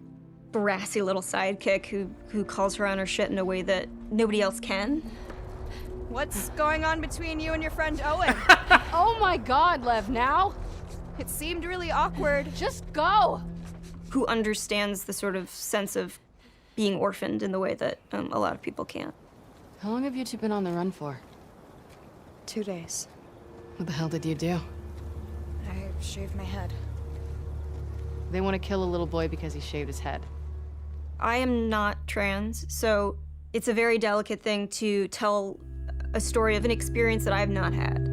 brassy little sidekick who calls her on her shit in a way that nobody else can. What's going on between you and your friend Owen? Oh my God, Lev, now? It seemed really awkward. Just go! Who understands the sort of sense of being orphaned in the way that a lot of people can't. How long have you two been on the run for? 2 days. What the hell did you do? I shaved my head. They want to kill a little boy because he shaved his head. I am not trans, so it's a very delicate thing to tell a story of an experience that I've not had.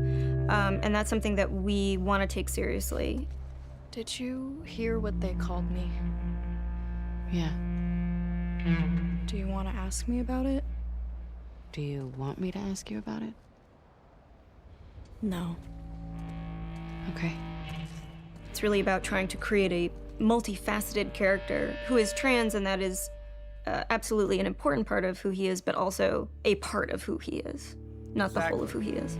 And that's something that we want to take seriously. Did you hear what they called me? Yeah. Do you want to ask me about it? Do you want me to ask you about it? No. Okay. It's really about trying to create a multifaceted character who is trans, and that is absolutely an important part of who he is, but also a part of who he is, not the whole of who he is.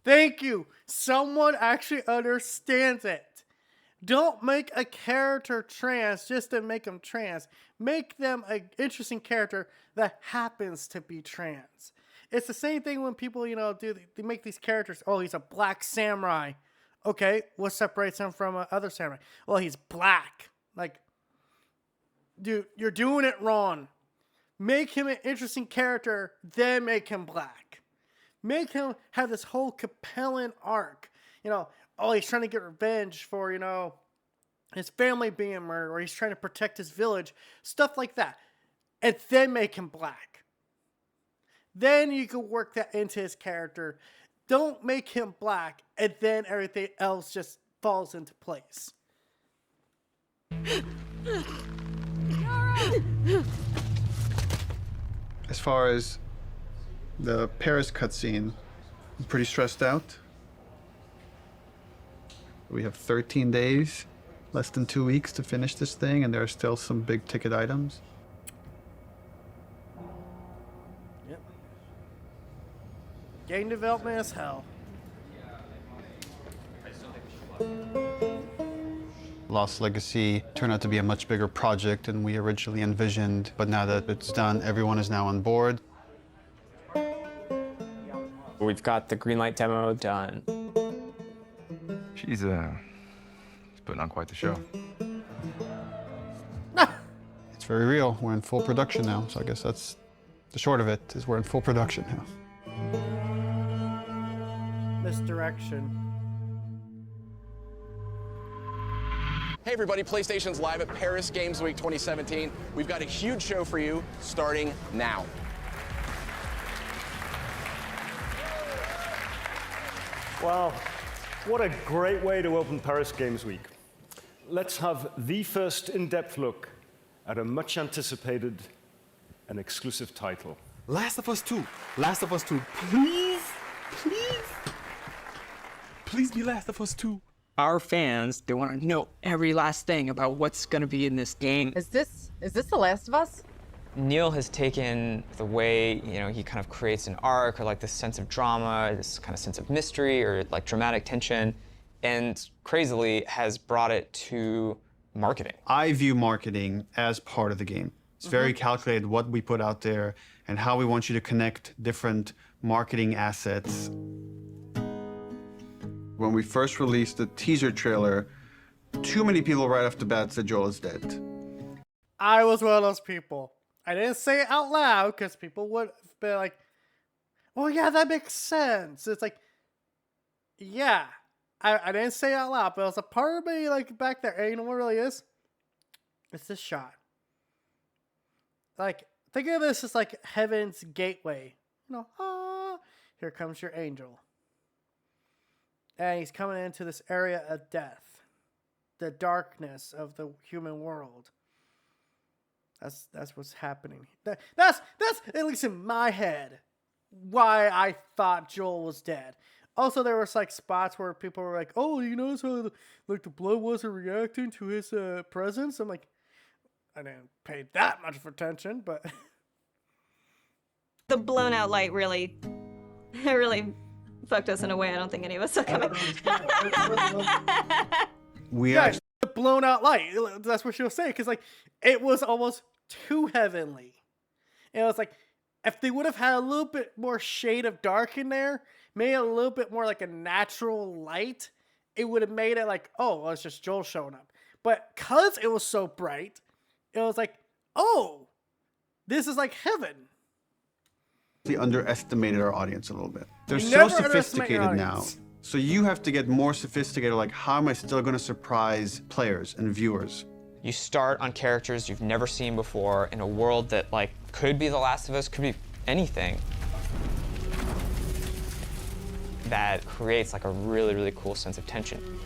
Thank you. Someone actually understands it. Don't make a character trans just to make them trans. Make them an interesting character that happens to be trans. It's the same thing when people, they make these characters. Oh, he's a black samurai. Okay, what separates him from other samurai? Well, he's black. Like, dude, you're doing it wrong. Make him an interesting character, then make him black. Make him have this whole compelling arc. Oh, he's trying to get revenge for, his family being murdered, or he's trying to protect his village. Stuff like that. And then make him black. Then you can work that into his character. Don't make him black, and then everything else just falls into place. As far as the Paris cutscene, I'm pretty stressed out. We have 13 days, less than 2 weeks to finish this thing, and there are still some big ticket items. Yep. Game development is hell. Lost Legacy turned out to be a much bigger project than we originally envisioned, but now that it's done, everyone is now on board. We've got the Greenlight demo done. She's putting on quite the show. It's very real. We're in full production now, so I guess that's the short of it, is we're in full production now. Misdirection. Hey everybody, PlayStation's live at Paris Games Week 2017. We've got a huge show for you starting now. Wow, what a great way to open Paris Games Week. Let's have the first in-depth look at a much anticipated and exclusive title. Last of Us 2. Last of Us 2. Please, please. Please be Last of Us 2. Our fans, they want to know every last thing about what's going to be in this game. Is this The Last of Us? Neil has taken the way, he kind of creates an arc or like this sense of drama, this kind of sense of mystery or like dramatic tension, and crazily has brought it to marketing. I view marketing as part of the game. It's very calculated what we put out there and how we want you to connect different marketing assets. When we first released the teaser trailer, too many people right off the bat said Joel is dead. I was one of those people. I didn't say it out loud because people would have been like, well, yeah, that makes sense. It's like, yeah, I didn't say it out loud, but it was a part of me like back there. Hey, you know what it really is? It's this shot. Like, think of this as like heaven's gateway. Here comes your angel. And he's coming into this area of death. The darkness of the human world. That's what's happening. That's at least in my head why I thought Joel was dead. Also, there was like spots where people were like, "Oh, you notice how the blood wasn't reacting to his presence?" I'm like, I didn't pay that much attention, but The blown out light really fucked us in a way I don't think any of us saw coming. The blown out light. That's what she'll say. Because like it was almost too heavenly. And it was like if they would have had a little bit more shade of dark in there, made it a little bit more like a natural light, it would have made it like, oh, well, it's just Joel showing up. But because it was so bright, it was like, oh, this is like heaven. We underestimated our audience a little bit. They're You so never underestimate your sophisticated now. audience. So you have to get more sophisticated, like how am I still going to surprise players and viewers? You start on characters you've never seen before in a world that like could be The Last of Us, could be anything. That creates like a really, really cool sense of tension.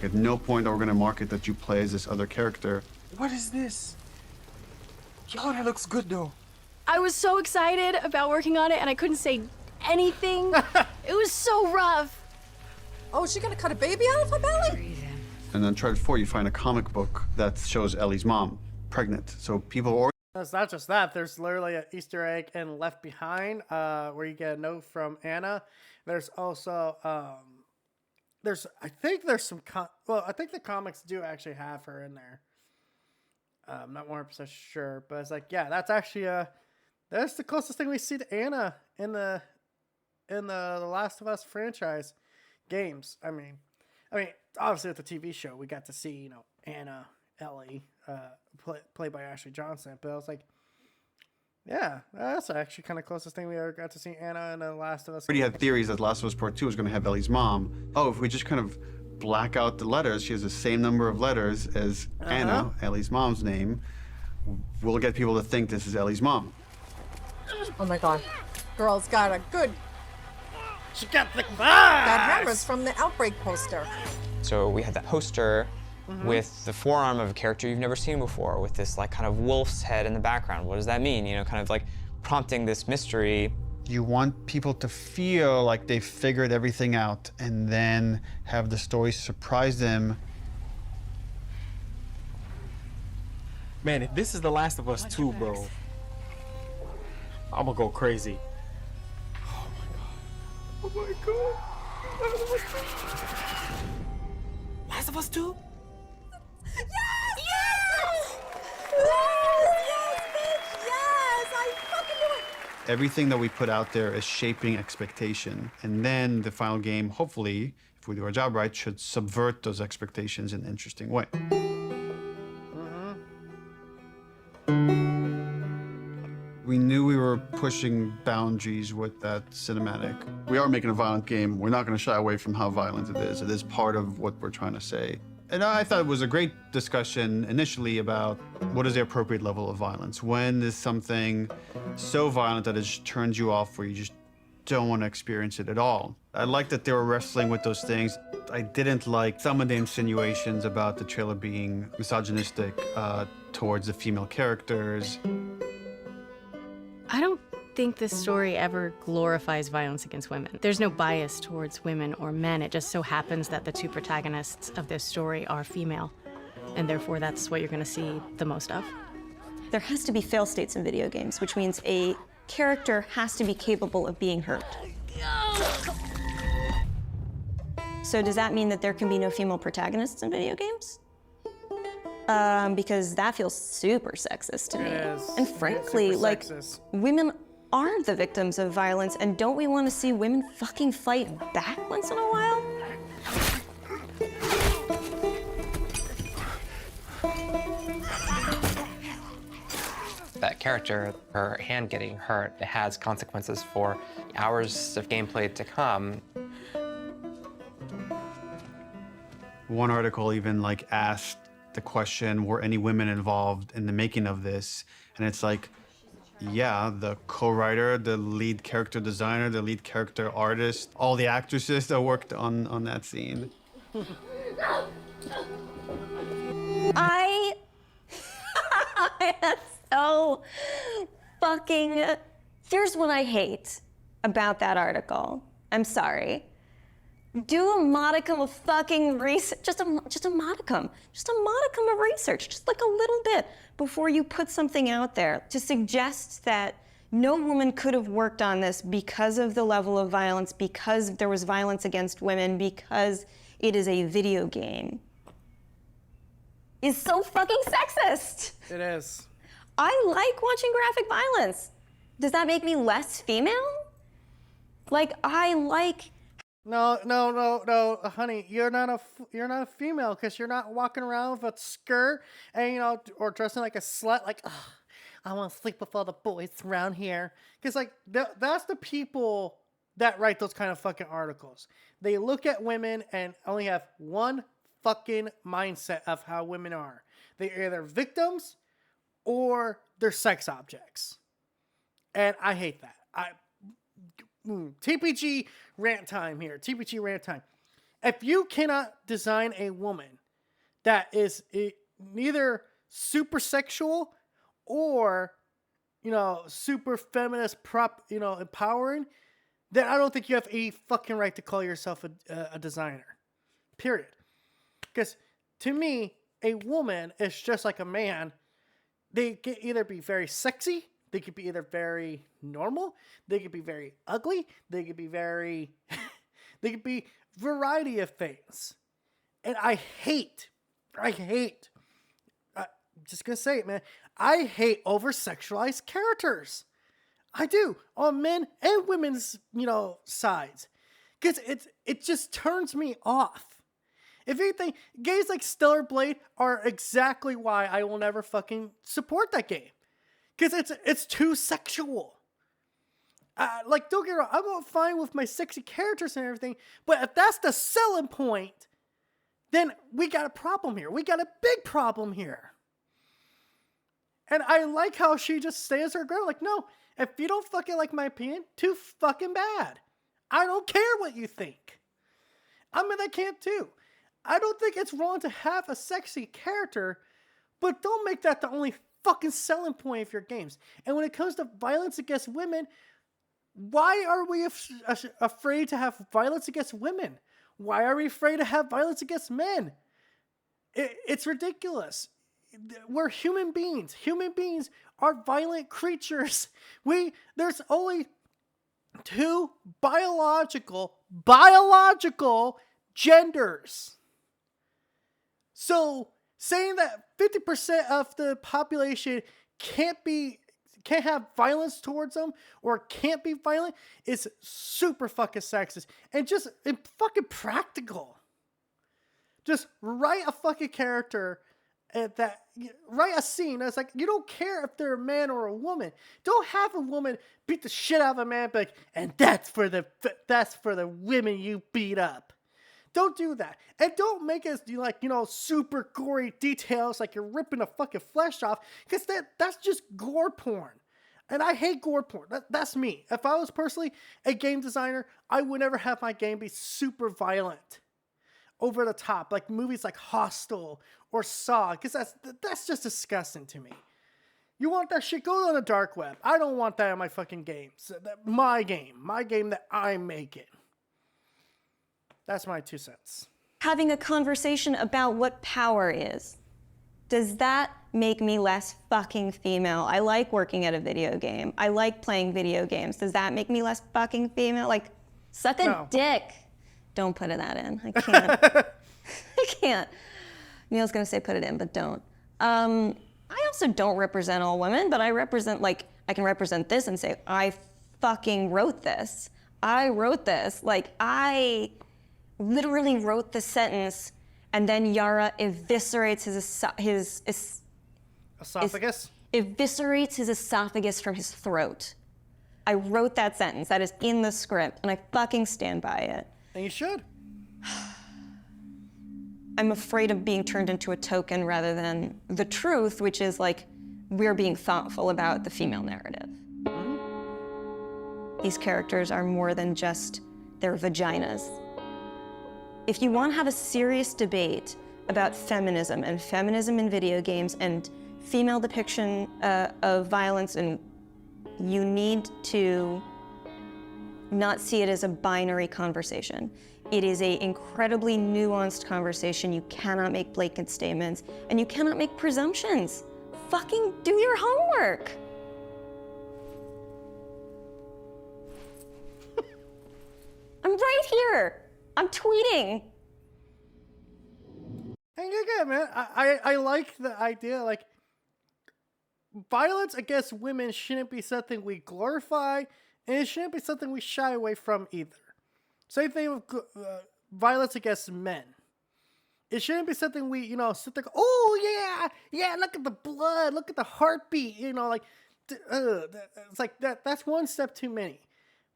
At no point are we going to market that you play as this other character. What is this? Yo, that looks good though. I was so excited about working on it and I couldn't say anything. It was so rough. Oh, is she gonna cut a baby out of her belly? And then Uncharted 4, you find a comic book that shows Ellie's mom pregnant. So people already It's not just that. There's literally an Easter egg in Left Behind where you get a note from Anna. There's also, I think there's some, I think the comics do actually have her in there. I'm not 100% sure, but it's like, yeah, that's actually, that's the closest thing we see to Anna in the Last of Us franchise games. I mean, obviously with the TV show, we got to see, Anna, Ellie, played by Ashley Johnson. But I was like, yeah, that's actually kind of closest thing we ever got to see Anna in the Last of Us. already had theories that Last of Us Part 2 was going to have Ellie's mom. Oh, if we just kind of black out the letters, she has the same number of letters as Anna, Ellie's mom's name, we'll get people to think this is Ellie's mom. Oh my god. Girl's got a good... She got the That hammer's from the Outbreak poster. So we had that poster with the forearm of a character you've never seen before, with this like kind of wolf's head in the background. What does that mean? Kind of like prompting this mystery. You want people to feel like they figured everything out and then have the story surprise them. Man, if this is The Last of Us 2, bro, I'm gonna go crazy. Oh my god. Last of Us 2? Yes! Yes! Yes, bitch! Yes! I fucking knew it! Everything that we put out there is shaping expectation. And then the final game, hopefully, if we do our job right, should subvert those expectations in an interesting way. We knew we were pushing boundaries with that cinematic. We are making a violent game. We're not going to shy away from how violent it is. It is part of what we're trying to say. And I thought it was a great discussion initially about what is the appropriate level of violence. When is something so violent that it just turns you off where you just don't want to experience it at all? I like that they were wrestling with those things. I didn't like some of the insinuations about the trailer being misogynistic towards the female characters. I don't think this story ever glorifies violence against women. There's no bias towards women or men. It just so happens that the two protagonists of this story are female, and therefore that's what you're going to see the most of. There has to be fail states in video games, which means a character has to be capable of being hurt. So does that mean that there can be no female protagonists in video games? Because that feels super sexist to me. It is. And frankly, like, women are the victims of violence, and don't we want to see women fucking fight back once in a while? That character, her hand getting hurt, it has consequences for hours of gameplay to come. One article even like asked the question, were any women involved in the making of this? And it's like, yeah, the co-writer, the lead character designer, the lead character artist, all the actresses that worked on that scene. That's so fucking... Here's what I hate about that article. I'm sorry. Do a modicum of fucking research, just a modicum of research, just like a little bit before you put something out there to suggest that no woman could have worked on this because of the level of violence, because there was violence against women, because it is a video game, is so fucking sexist. It is. I like watching graphic violence. Does that make me less female? Like, I like... No, honey, you're not a female because you're not walking around with a skirt and or dressing like a slut. Like, ugh, I want to sleep with all the boys around here. Because like that's the people that write those kind of fucking articles. They look at women and only have one fucking mindset of how women are. They're either victims or they're sex objects, and I hate that. TPG rant time here. TPG rant time. If you cannot design a woman that is neither super sexual or, super feminist empowering, then I don't think you have a fucking right to call yourself a designer. Period. Because to me, a woman is just like a man. They can either be very sexy, they could be either very normal, they could be very ugly, they could be very... they could be variety of things. And I'm just gonna say it, man, I hate over-sexualized characters. I do, on men and women's, sides. Because it just turns me off. If anything, games like Stellar Blade are exactly why I will never fucking support that game. Because it's too sexual. Don't get me wrong, I'm fine with my sexy characters and everything, but if that's the selling point, then we got a problem here. We got a big problem here. And I like how she just stays her ground. Like, no, if you don't fucking like my opinion, too fucking bad. I don't care what you think. I'm in that camp too. I don't think it's wrong to have a sexy character, but don't make that the only fucking selling point of your games. And when it comes to violence against women, why are we afraid to have violence against women? Why are we afraid to have violence against men? It's ridiculous. We're human beings. Human beings are violent creatures. There's only two biological genders. So saying that 50% of the population can't have violence towards them or can't be violent is super fucking sexist and just fucking practical. Just write a fucking character write a scene that's like, you don't care if they're a man or a woman. Don't have a woman beat the shit out of a man, and that's for the women you beat up. Don't do that. And don't make us do super gory details like you're ripping the fucking flesh off, because that's just gore porn. And I hate gore porn. That's me. If I was personally a game designer, I would never have my game be super violent, over the top, like movies like Hostel or Saw, because that's just disgusting to me. You want that shit, go on the dark web. I don't want that in my fucking games. My game that I'm making. That's my 2 cents. Having a conversation about what power is. Does that make me less fucking female? I like working at a video game. I like playing video games. Does that make me less fucking female? Like, suck a dick. Don't put that in. I can't. I can't. Neil's gonna say put it in, but don't. I also don't represent all women, but I represent, like, I can represent this and say, I fucking wrote this. I wrote this. Like, I literally wrote the sentence, and then Yara eviscerates his esophagus? Eviscerates his esophagus from his throat. I wrote that sentence. That is in the script, and I fucking stand by it. And you should. I'm afraid of being turned into a token rather than the truth, which is like, we're being thoughtful about the female narrative. These characters are more than just their vaginas. If you want to have a serious debate about feminism and feminism in video games and female depiction of violence, and you need to not see it as a binary conversation. It is an incredibly nuanced conversation. You cannot make blanket statements, and you cannot make presumptions. Fucking do your homework. I'm right here. I'm tweeting. And you're good, man. I like the idea, like, violence against women shouldn't be something we glorify, and it shouldn't be something we shy away from either. Same thing with violence against men. It shouldn't be something we, sit there, oh yeah, look at the blood, look at the heartbeat, like, it's like that's one step too many.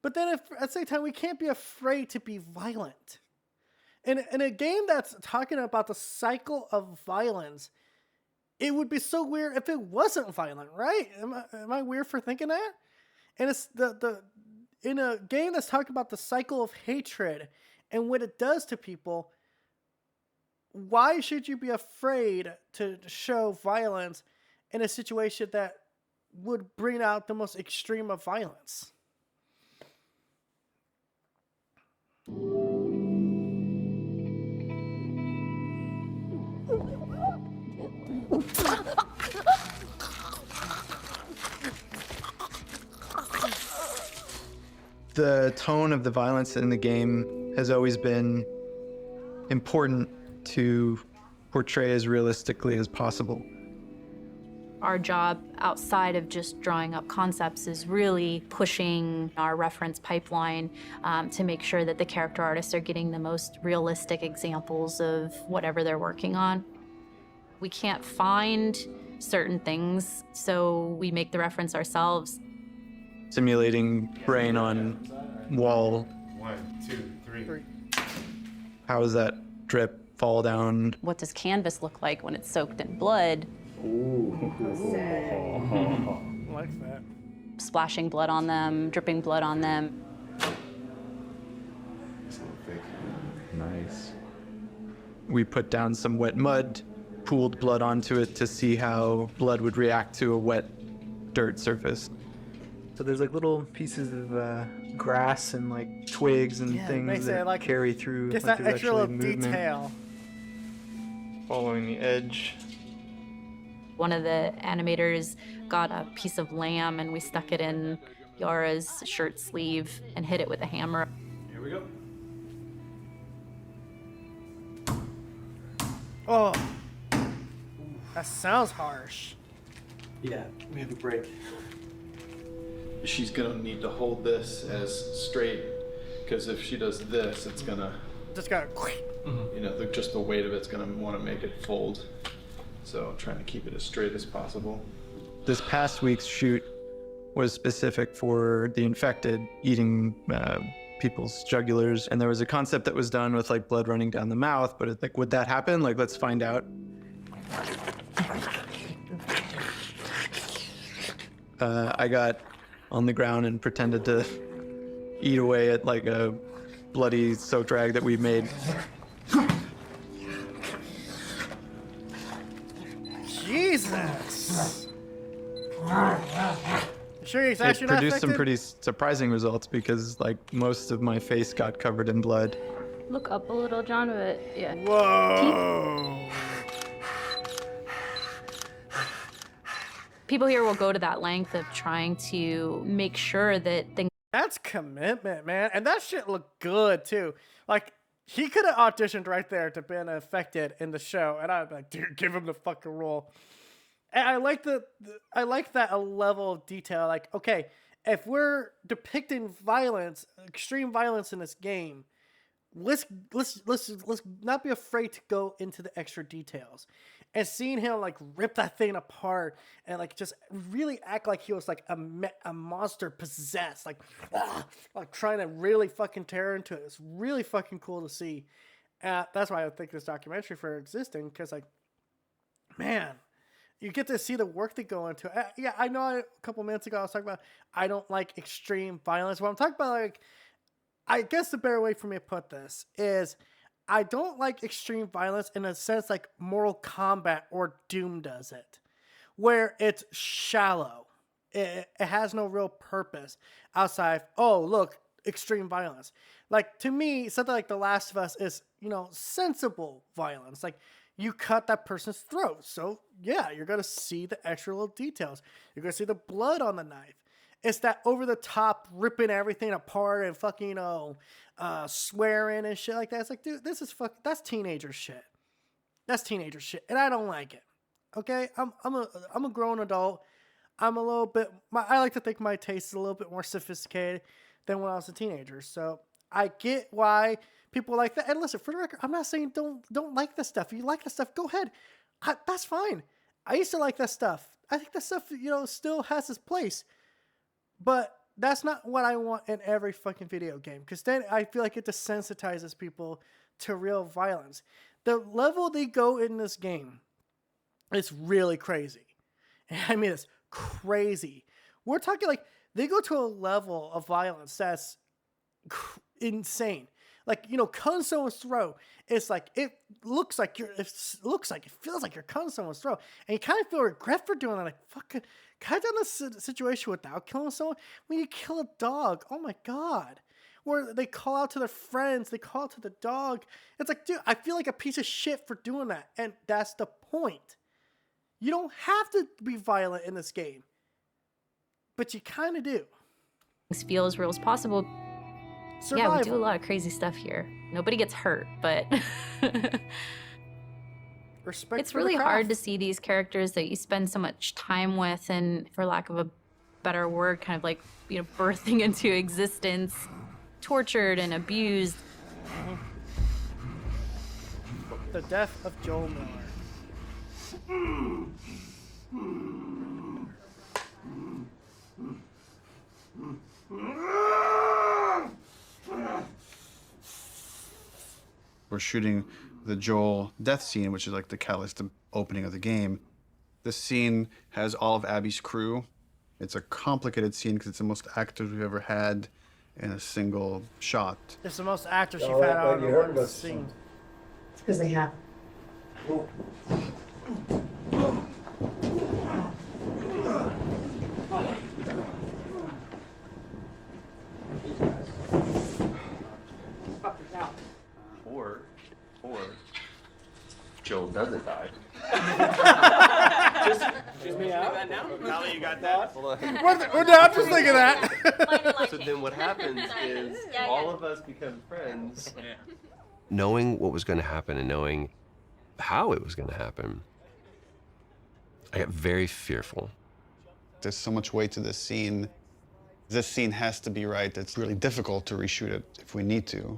But then at the same time, we can't be afraid to be violent. In a game that's talking about the cycle of violence, it would be so weird if it wasn't violent, right? Am I weird for thinking that? And it's in a game that's talking about the cycle of hatred and what it does to people, why should you be afraid to show violence in a situation that would bring out the most extreme of violence? The tone of the violence in the game has always been important to portray as realistically as possible. Our job outside of just drawing up concepts is really pushing our reference pipeline to make sure that the character artists are getting the most realistic examples of whatever they're working on. We can't find certain things, so we make the reference ourselves. Simulating rain on wall. 1, 2, 3. How does that drip fall down? What does canvas look like when it's soaked in blood? Like that. Splashing blood on them, dripping blood on them. Nice. We put down some wet mud, pooled blood onto it to see how blood would react to a wet dirt surface. So there's like little pieces of grass and like twigs and things that like, carry through. Just like that there's extra actually little movement. detail. Following the edge. One of the animators got a piece of lamb and we stuck it in Yara's shirt sleeve and hit it with a hammer. Here we go. Oh, that sounds harsh. Yeah, we have a break. She's gonna need to hold this as straight, because if she does this, it's gonna just gotta, just the weight of it's gonna want to make it fold. So I'm trying to keep it as straight as possible. This past week's shoot was specific for the infected eating people's jugulars, and there was a concept that was done with like blood running down the mouth, but like, would that happen? Like, let's find out. I got on the ground and pretended to eat away at like a bloody soaked rag that we made. Jesus! Sure, he's It actually not produced some affected? pretty surprising results because like most of my face got covered in blood. Look up a little, John, but yeah. Whoa. People here will go to that length of trying to make sure that things. That's commitment, man. And that shit looked good, too. Like, he could have auditioned right there to been affected in the show. And I'd be like, dude, give him the fucking role. And I like I like that a level of detail. Like, okay, if we're depicting violence, extreme violence in this game, let's not be afraid to go into the extra details. And seeing him like rip that thing apart and like just really act like he was like a monster possessed, like trying to really fucking tear into it. It's really fucking cool to see. That's why I think this documentary for existing, because like, man, you get to see the work they go into. Yeah, I know a couple minutes ago I was talking about I don't like extreme violence. What I'm talking about, like, I guess the better way for me to put this is I don't like extreme violence in a sense like Mortal Kombat or Doom does it, where it's shallow. It has no real purpose outside, oh, look, extreme violence. Like, to me, something like The Last of Us is, you know, sensible violence. Like, you cut that person's throat. So, yeah, you're going to see the extra little details. You're going to see the blood on the knife. It's that over-the-top ripping everything apart and fucking, you know, swearing and shit like that. It's like, dude, this is that's teenager shit. That's teenager shit, and I don't like it. Okay, I'm a grown adult. I'm a little bit. I like to think my taste is a little bit more sophisticated than when I was a teenager. So I get why people like that. And listen, for the record, I'm not saying don't like this stuff. If you like this stuff, go ahead. That's fine. I used to like that stuff. I think that stuff, you know, still has its place. But that's not what I want in every fucking video game, because then I feel like it desensitizes people to real violence. The level they go in this game is really crazy. And I mean, it's crazy. We're talking like they go to a level of violence that's insane. Like, you know, cutting someone's throat. It's like it feels like you're cutting someone's throat, and you kind of feel regret for doing that. Like, fuck, could I have done this situation without killing someone? When you kill a dog, oh my god. Where they call out to their friends, they call out to the dog. It's like, dude, I feel like a piece of shit for doing that, and that's the point. You don't have to be violent in this game, but you kind of do. Feel as real as possible. Survival. Yeah, we do a lot of crazy stuff here. Nobody gets hurt, but Respect it's for the really craft. hard to see these characters that you spend so much time with and, for lack of a better word, kind of like, you know, birthing into existence, tortured and abused. The death of Joel Miller. We're shooting the Joel death scene, which is like the catalyst, the opening of the game. This scene has all of Abby's crew. It's a complicated scene because it's the most actors we've ever had in a single shot. It's the most actors Y'all you've had act out like of you the heard one us. scene. It's because they have. Or Joel doesn't die. Just me out. Now that you got that. Well, I'm just thinking that. So then what happens is all of us become friends. Knowing what was going to happen and knowing how it was going to happen, I got very fearful. There's so much weight to this scene. This scene has to be right. It's really difficult to reshoot it if we need to.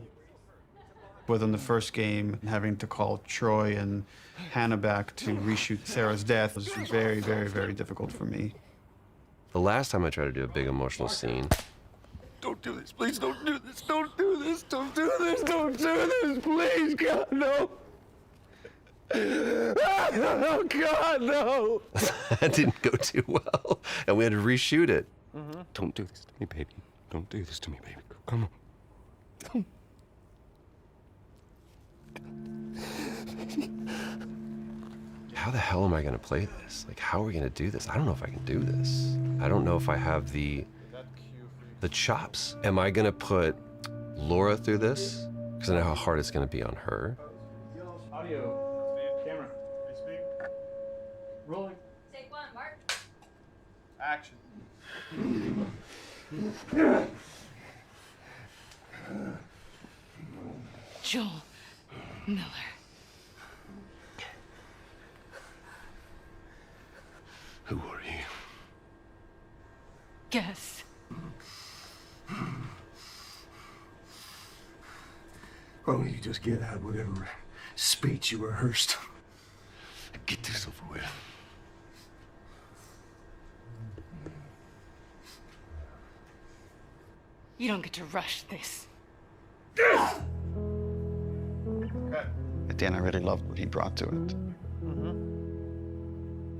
Within the first game, having to call Troy and Hannah back to reshoot Sarah's death was very, very, very difficult for me. The last time I tried to do a big emotional scene, Don't do this, please don't do this, don't do this, don't do this, don't do this, please, God, no. Oh, God, no. that didn't go too well, and we had to reshoot it. Mm-hmm. Don't do this to me, baby. Don't do this to me, baby. Come on. how the hell am I gonna play this? Like, how are we gonna do this? I don't know if I can do this. I don't know if I have the chops. Am I gonna put Laura through this? Because I know how hard it's gonna be on her. Audio. Camera. Speak. Rolling. Take one, Mark. Action. Joel Miller. Who are you? Guess. Why don't you just get out whatever speech you rehearsed? Get this over with. You don't get to rush this. At the end, I really loved what he brought to it.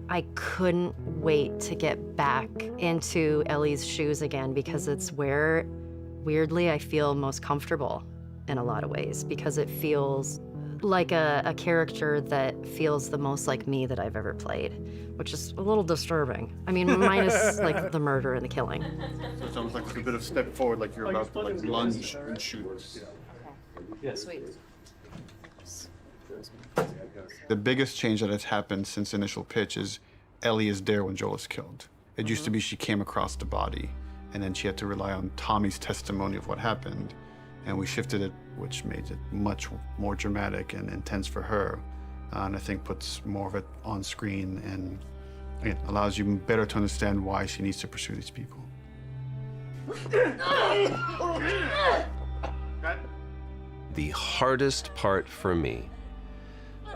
I couldn't wait to get back into Ellie's shoes again because it's where, weirdly, I feel most comfortable in a lot of ways because it feels like a character that feels the most like me that I've ever played, which is a little disturbing. I mean, minus like the murder and the killing. So it's almost like a bit of step forward, like you're about to like lunge and shoot. Sweet. The biggest change that has happened since initial pitch is Ellie is there when Joel is killed. It used to be she came across the body, and then she had to rely on Tommy's testimony of what happened. And we shifted it, which made it much more dramatic and intense for her. And I think puts more of it on screen and again, allows you better to understand why she needs to pursue these people. The hardest part for me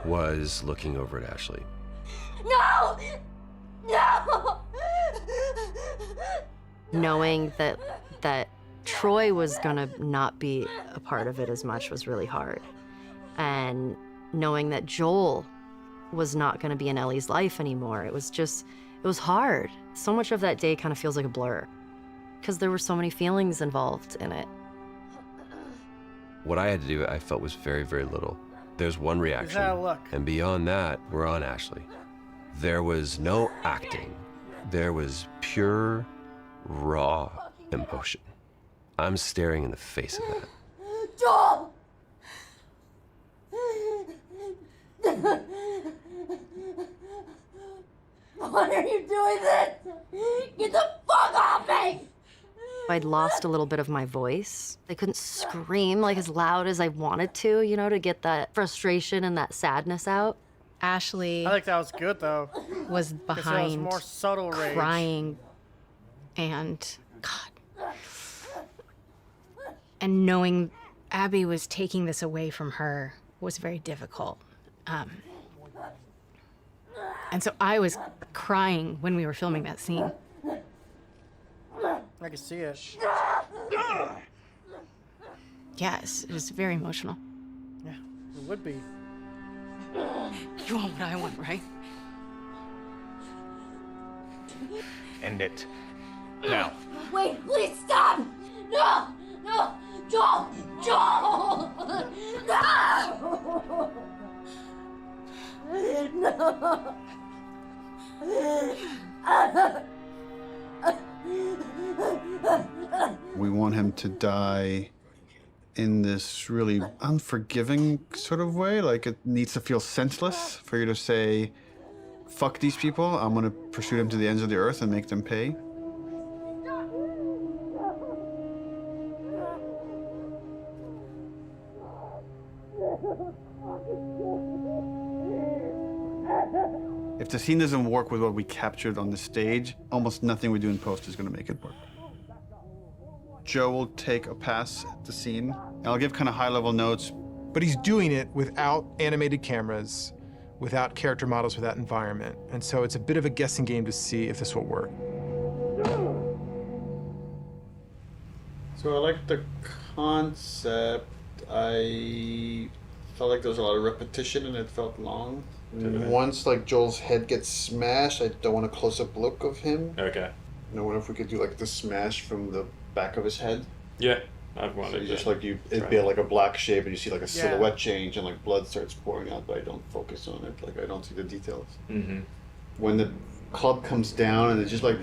was looking over at Ashley. No! No! Knowing that Troy was gonna not be a part of it as much was really hard. And knowing that Joel was not gonna be in Ellie's life anymore, it was hard. So much of that day kind of feels like a blur because there were so many feelings involved in it. What I had to do, I felt was very, very little. There's one reaction, and beyond that, we're on Ashley. There was no acting. There was pure, raw emotion. I'm staring in the face of that. Joel! Why are you doing this? Get the fuck off me! I'd lost a little bit of my voice. I couldn't scream like as loud as I wanted to, you know, to get that frustration and that sadness out. Ashley I think that was good though. was 'Cause that was behind more subtle rage. crying and God. And knowing Abby was taking this away from her was very difficult. And so I was crying when we were filming that scene. I can see it. Yes, it was very emotional. Yeah, it would be. You want what I want, right? End it. Now. Wait, please stop! No! No! Joel! Joel! No! No! We want him to die in this really unforgiving sort of way. Like it needs to feel senseless for you to say, fuck these people, I'm gonna pursue them to the ends of the earth and make them pay. If the scene doesn't work with what we captured on the stage, almost nothing we do in post is gonna make it work. Joe will take a pass at the scene, and I'll give kind of high-level notes. But he's doing it without animated cameras, without character models, without environment. And so it's a bit of a guessing game to see if this will work. So I like the concept. I felt like there was a lot of repetition and it felt long. Once like Joel's head gets smashed, I don't want a close-up look of him. Okay. I wonder if we could do like the smash from the back of his head. Yeah. I've wanted So you just to like it'd try be it. like a black shape, and you see like a Yeah. silhouette change, and like blood starts pouring out, but I don't focus on it. Like I don't see the details. Mm-hmm. When the club comes down and it's just like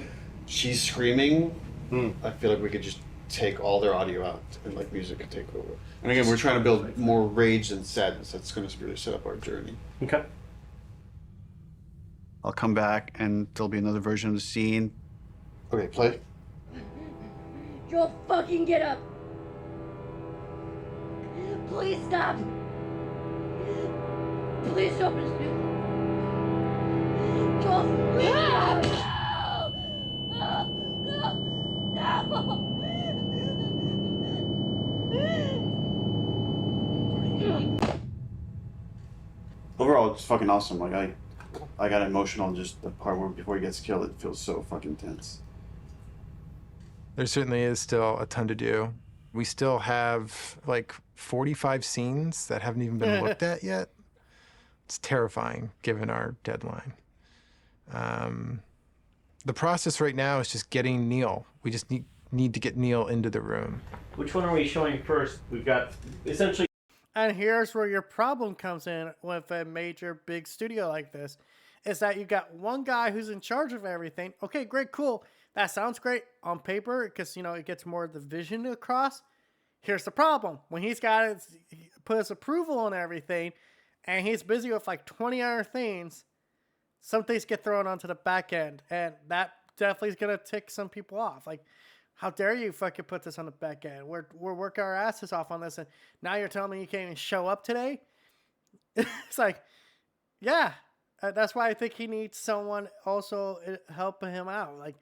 she's screaming, I feel like we could just take all their audio out and like music could take over. And again, we're trying to build more rage than sadness. That's going to really set up our journey. Okay. I'll come back and there'll be another version of the scene. Okay, play. Joel, fucking get up. Please stop. Please don't just do. Joel, no! No! Overall, it's fucking awesome. Like I got emotional just the part where before he gets killed. It feels so fucking tense. There certainly is still a ton to do. We still have like 45 scenes that haven't even been looked at yet. It's terrifying given our deadline. The process right now is just getting Neil. We just need to get Neil into the room. Which one are we showing first? We've got essentially. And here's where your problem comes in with a major big studio like this, is that you got one guy who's in charge of everything. Okay, great, cool. That sounds great on paper because, you know, it gets more of the vision across. Here's the problem. When he's got to put his approval on everything and he's busy with like 20 other things, some things get thrown onto the back end. And that definitely is going to tick some people off. Like, how dare you fucking put this on the back end? We're working our asses off on this, and now you're telling me you can't even show up today? It's like, yeah. That's why I think he needs someone also helping him out. Like,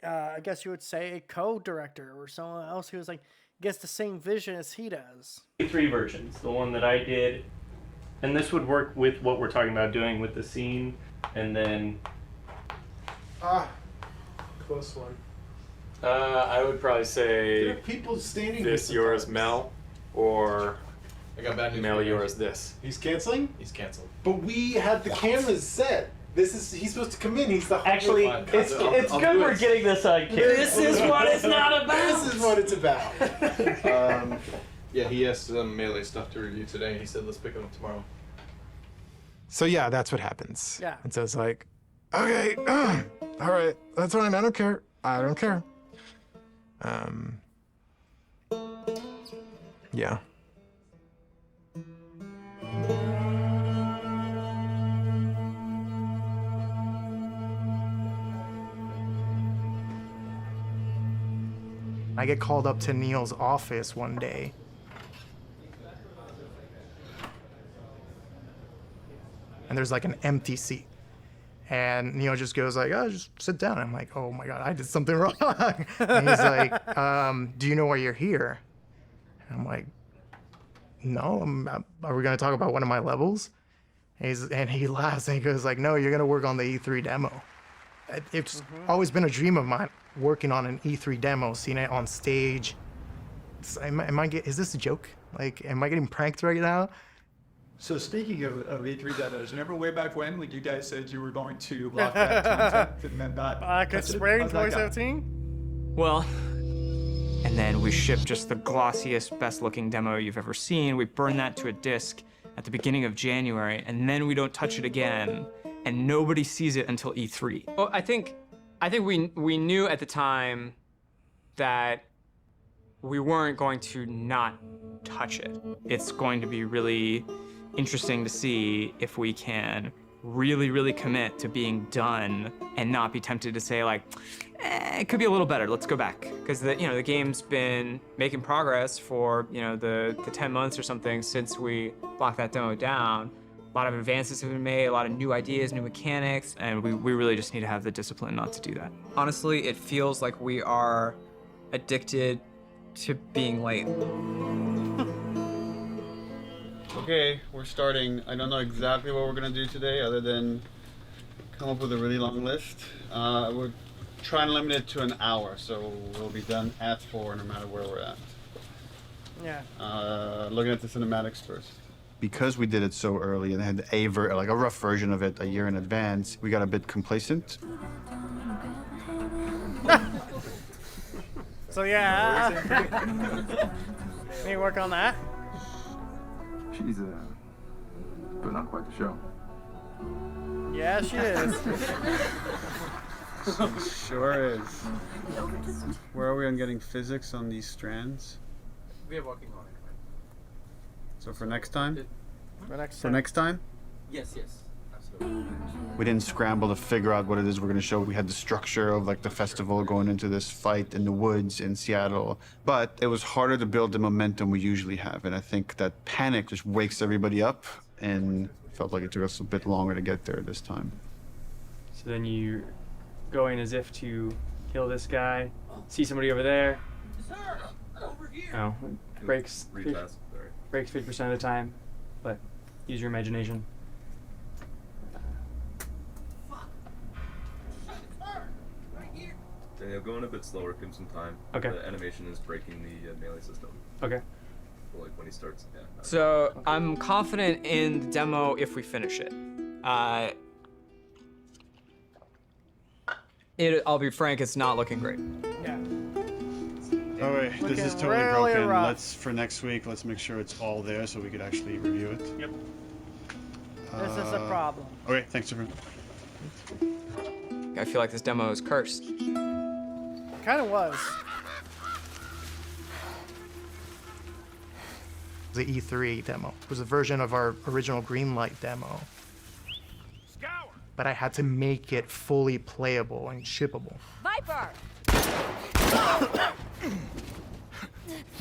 I guess you would say a co-director or someone else who's like, gets the same vision as he does. 3 versions. The one that I did, and this would work with what we're talking about doing with the scene, and then... Close one. I would probably say There are people standing this here yours sometimes. Mel, or I got bad news Mel for you. yours this. He's canceling? He's canceled. But we had the cameras set. He's supposed to come in. He's the Actually, it's good we're getting this on camera. This is what it's not about. This is what it's about. Yeah, he has some Melee stuff to review today. He said let's pick it up tomorrow. So yeah, that's what happens. Yeah. And so it's like, okay, all right, that's fine. I don't care. I don't care. Yeah. I get called up to Neil's office one day. And there's like an empty seat. And Neil just goes like, oh, just sit down. I'm like, oh my God, I did something wrong. And he's like, do you know why you're here? And I'm like, no, are we gonna talk about one of my levels? And he laughs and he goes like, no, you're gonna work on the E3 demo. It's always been a dream of mine, working on an E3 demo, seeing it on stage. Is this a joke? Like, am I getting pranked right now? So speaking of E3 demos, remember way back when, like you guys said you were going to lock that content and then not Back in touch it? spring How's that gone? 2017? Well, and then we shipped just the glossiest, best looking demo you've ever seen. We burned that to a disc at the beginning of January, and then we don't touch it again, and nobody sees it until E3. Well, I think we knew at the time that we weren't going to not touch it. It's going to be really interesting to see if we can really, really commit to being done and not be tempted to say like, it could be a little better, let's go back. Because the game's been making progress for, the 10 months or something since we locked that demo down. A lot of advances have been made, a lot of new ideas, new mechanics, and we really just need to have the discipline not to do that. Honestly, it feels like we are addicted to being late. Okay, we're starting. I don't know exactly what we're gonna do today other than come up with a really long list. We're trying to limit it to an hour, so we'll be done at 4 no matter where we're at. Yeah. Looking at the cinematics first. Because we did it so early and had a rough version of it a year in advance, we got a bit complacent. So yeah. Any work on that? She's putting on quite the show. Yeah, she is. Sure is. Where are we on getting physics on these strands? We are working on it. So for next time? For next time? Yes, absolutely. We didn't scramble to figure out what it is we're going to show. We had the structure of like the festival going into this fight in the woods in Seattle, but it was harder to build the momentum we usually have. And I think that panic just wakes everybody up, and felt like it took us a bit longer to get there this time. So then you go in as if to kill this guy, see somebody over there. Oh, breaks 50% of the time, but use your imagination. Daniel, going a bit slower, give him some time. Okay. The animation is breaking the melee system. Okay. So like when he starts, yeah. So I'm confident in the demo if we finish it. I'll be frank, it's not looking great. Yeah. All right, this Looking is totally really broken. rough. For next week, let's make sure it's all there so we could actually review it. Yep. This is a problem. Okay, thanks everyone. I feel like this demo is cursed. Kind of was. The E3 demo. It was a version of our original Greenlight demo. But I had to make it fully playable and shippable. Viper!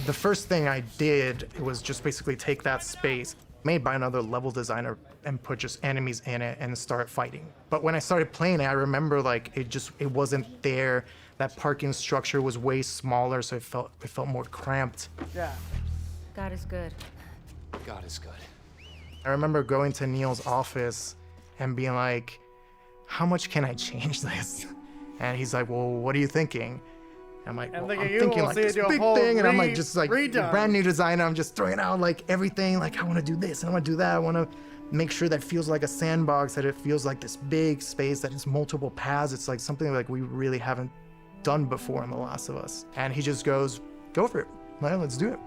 The first thing I did was just basically take that space made by another level designer and put just enemies in it and start fighting. But when I started playing it, I remember like it wasn't there. That parking structure was way smaller, so it felt more cramped. Yeah. God is good. God is good. I remember going to Neil's office and being like, how much can I change this? And he's like, well, what are you thinking? I'm like, I'm well, thinking I'm you thinking will like see this your big whole thing, and I'm like, just like redone. a brand new designer. I'm just throwing out like everything. Like I want to do this and I want to do that. I want to make sure that it feels like a sandbox, that it feels like this big space, that it's multiple paths. It's like something like we really haven't done before in The Last of Us. And he just goes, go for it. Well, let's do it.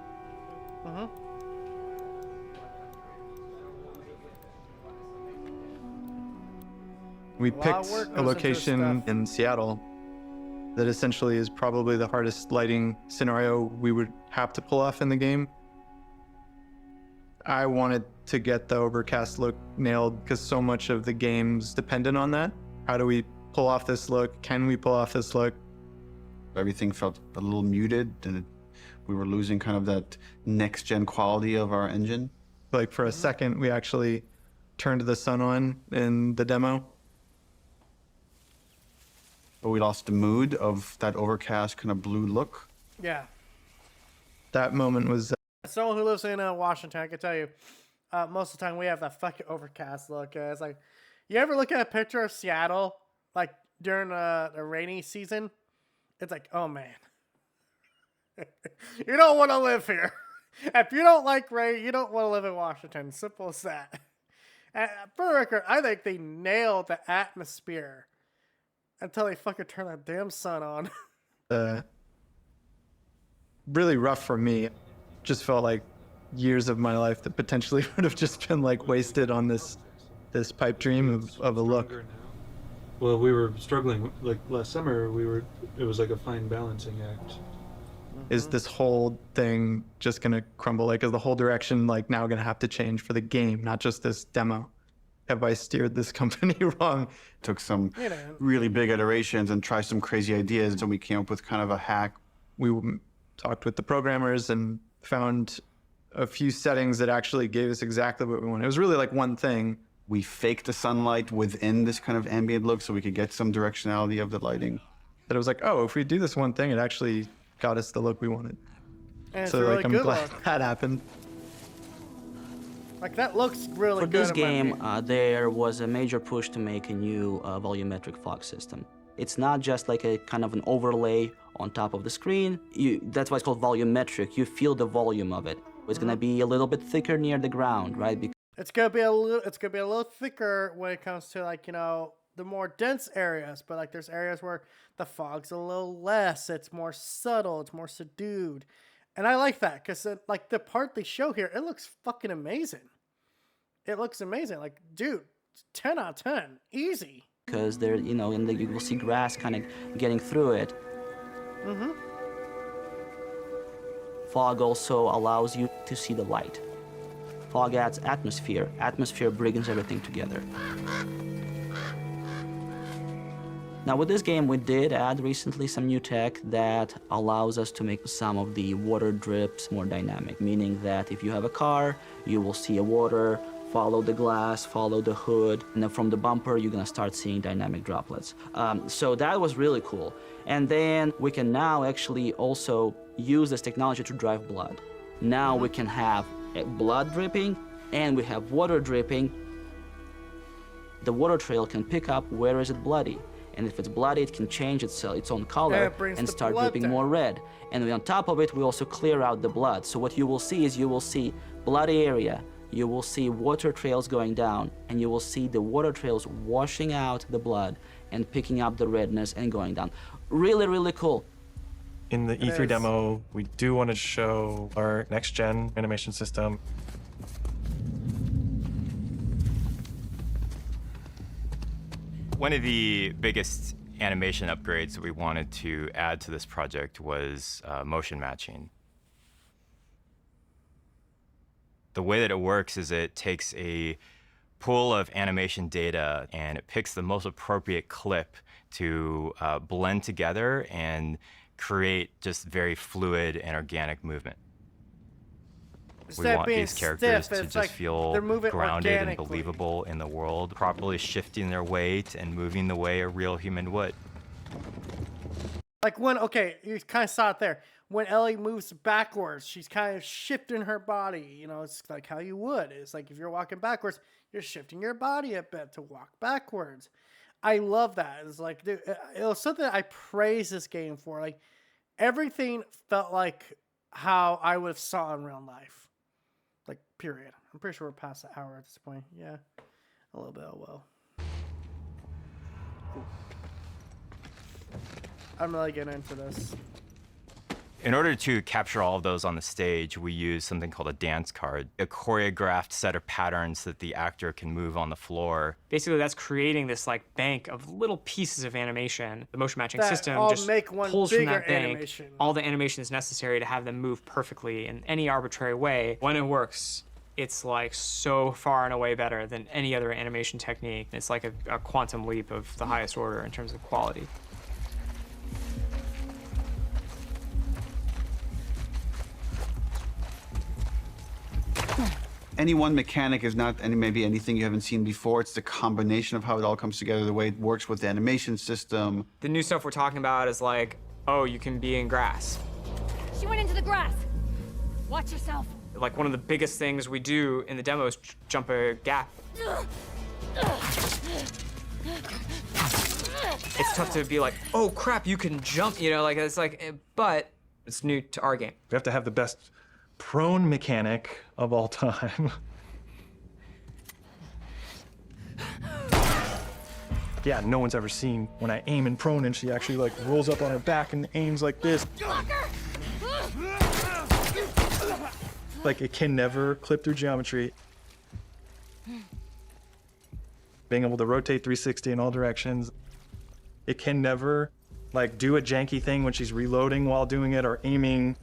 Uh-huh. We lot of picked work a goes into location in Seattle that essentially is probably the hardest lighting scenario we would have to pull off in the game. I wanted to get the overcast look nailed because so much of the game's dependent on that. How do we pull off this look? Can we pull off this look? Everything felt a little muted, and we were losing kind of that next-gen quality of our engine. Like for a second, we actually turned the sun on in the demo. But we lost the mood of that overcast kind of blue look. Yeah. That moment was... As someone who lives in Washington, I can tell you, most of the time we have that fucking overcast look. It's like, you ever look at a picture of Seattle, like during the rainy season? It's like, oh man, you don't want to live here. If you don't like rain, you don't want to live in Washington. Simple as that. And for the record, I think they nailed the atmosphere until they fucking turn that damn sun on. Really rough for me. Just felt like years of my life that potentially would have just been like wasted on this pipe dream of a look. Well, we were struggling, like last summer, it was like a fine balancing act. Is this whole thing just gonna crumble? Like, is the whole direction like now gonna have to change for the game, not just this demo? Have I steered this company wrong? Took some really big iterations and tried some crazy ideas, and we came up with kind of a hack. We talked with the programmers and found a few settings that actually gave us exactly what we wanted. It was really like one thing. We faked the sunlight within this kind of ambient look so we could get some directionality of the lighting. That it was like, oh, if we do this one thing, it actually got us the look we wanted. And so it's like, really I'm good glad look. that happened. Like that looks really For good. this in my game, opinion. there was a major push to make a new volumetric fog system. It's not just like a kind of an overlay on top of the screen. That's why it's called volumetric. You feel the volume of it. It's gonna be a little bit thicker near the ground, right? It's gonna be a little thicker when it comes to like, you know, the more dense areas, but like there's areas where the fog's a little less. It's more subtle. It's more subdued, and I like that because like the part they show here, it looks fucking amazing. It looks amazing. Like, dude, 10 out of 10, easy. Because there, you know, and you will see grass kind of getting through it. Mm-hmm. Fog also allows you to see the light. Fog adds atmosphere. Atmosphere brings everything together. Now with this game, we did add recently some new tech that allows us to make some of the water drips more dynamic, meaning that if you have a car, you will see a water, follow the glass, follow the hood, and then from the bumper, you're gonna start seeing dynamic droplets. So that was really cool. And then we can now actually also use this technology to drive blood. Now we can have blood dripping, and we have water dripping. The water trail can pick up where is it bloody. And if it's bloody, it can change its own color and start dripping more red. And on top of it, we also clear out the blood. So what you will see is you will see bloody area, you will see water trails going down, and you will see the water trails washing out the blood and picking up the redness and going down. Really, really cool. In the E3 demo, we do want to show our next-gen animation system. One of the biggest animation upgrades that we wanted to add to this project was motion matching. The way that it works is it takes a pool of animation data and it picks the most appropriate clip to blend together and create just very fluid and organic movement. We want these characters to just feel grounded and believable in the world, properly shifting their weight and moving the way a real human would. Like when, okay, you kind of saw it there. When Ellie moves backwards, she's kind of shifting her body. You know, it's like how you would. It's like if you're walking backwards, you're shifting your body a bit to walk backwards. I love that. It's like, dude, it was something I praise this game for. Like, everything felt like how I would have saw in real life. Like, period. I'm pretty sure we're past the hour at this point. Yeah, a little bit. Oh well. I'm really getting into this. In order to capture all of those on the stage, we use something called a dance card, a choreographed set of patterns that the actor can move on the floor. Basically, that's creating this like bank of little pieces of animation. The motion matching that system all just make one pulls from bigger that bank animation. all the animation is necessary to have them move perfectly in any arbitrary way. When it works, it's like so far and away better than any other animation technique. It's like a quantum leap of the highest order in terms of quality. Any one mechanic is not maybe anything you haven't seen before. It's the combination of how it all comes together, the way it works with the animation system. The new stuff we're talking about is like, oh, you can be in grass. She went into the grass. Watch yourself. Like one of the biggest things we do in the demo is jump a gap. It's tough to be like, oh crap, you can jump, you know, like it's like, but it's new to our game. We have to have the best prone mechanic of all time. Yeah, no one's ever seen when I aim in prone and she actually like rolls up on her back and aims like this. Like it can never clip through geometry. Being able to rotate 360 in all directions. It can never like do a janky thing when she's reloading while doing it or aiming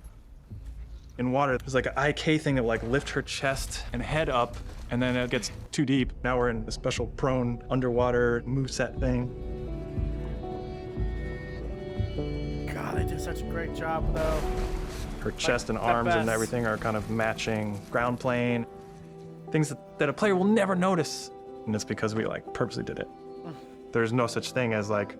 in water. There's like an IK thing that will like lift her chest and head up, and then it gets too deep. Now we're in a special prone underwater moveset thing. God, they did such a great job though. Her chest and arms and everything are kind of matching ground plane. Things that a player will never notice. And it's because we like purposely did it. There's no such thing as like,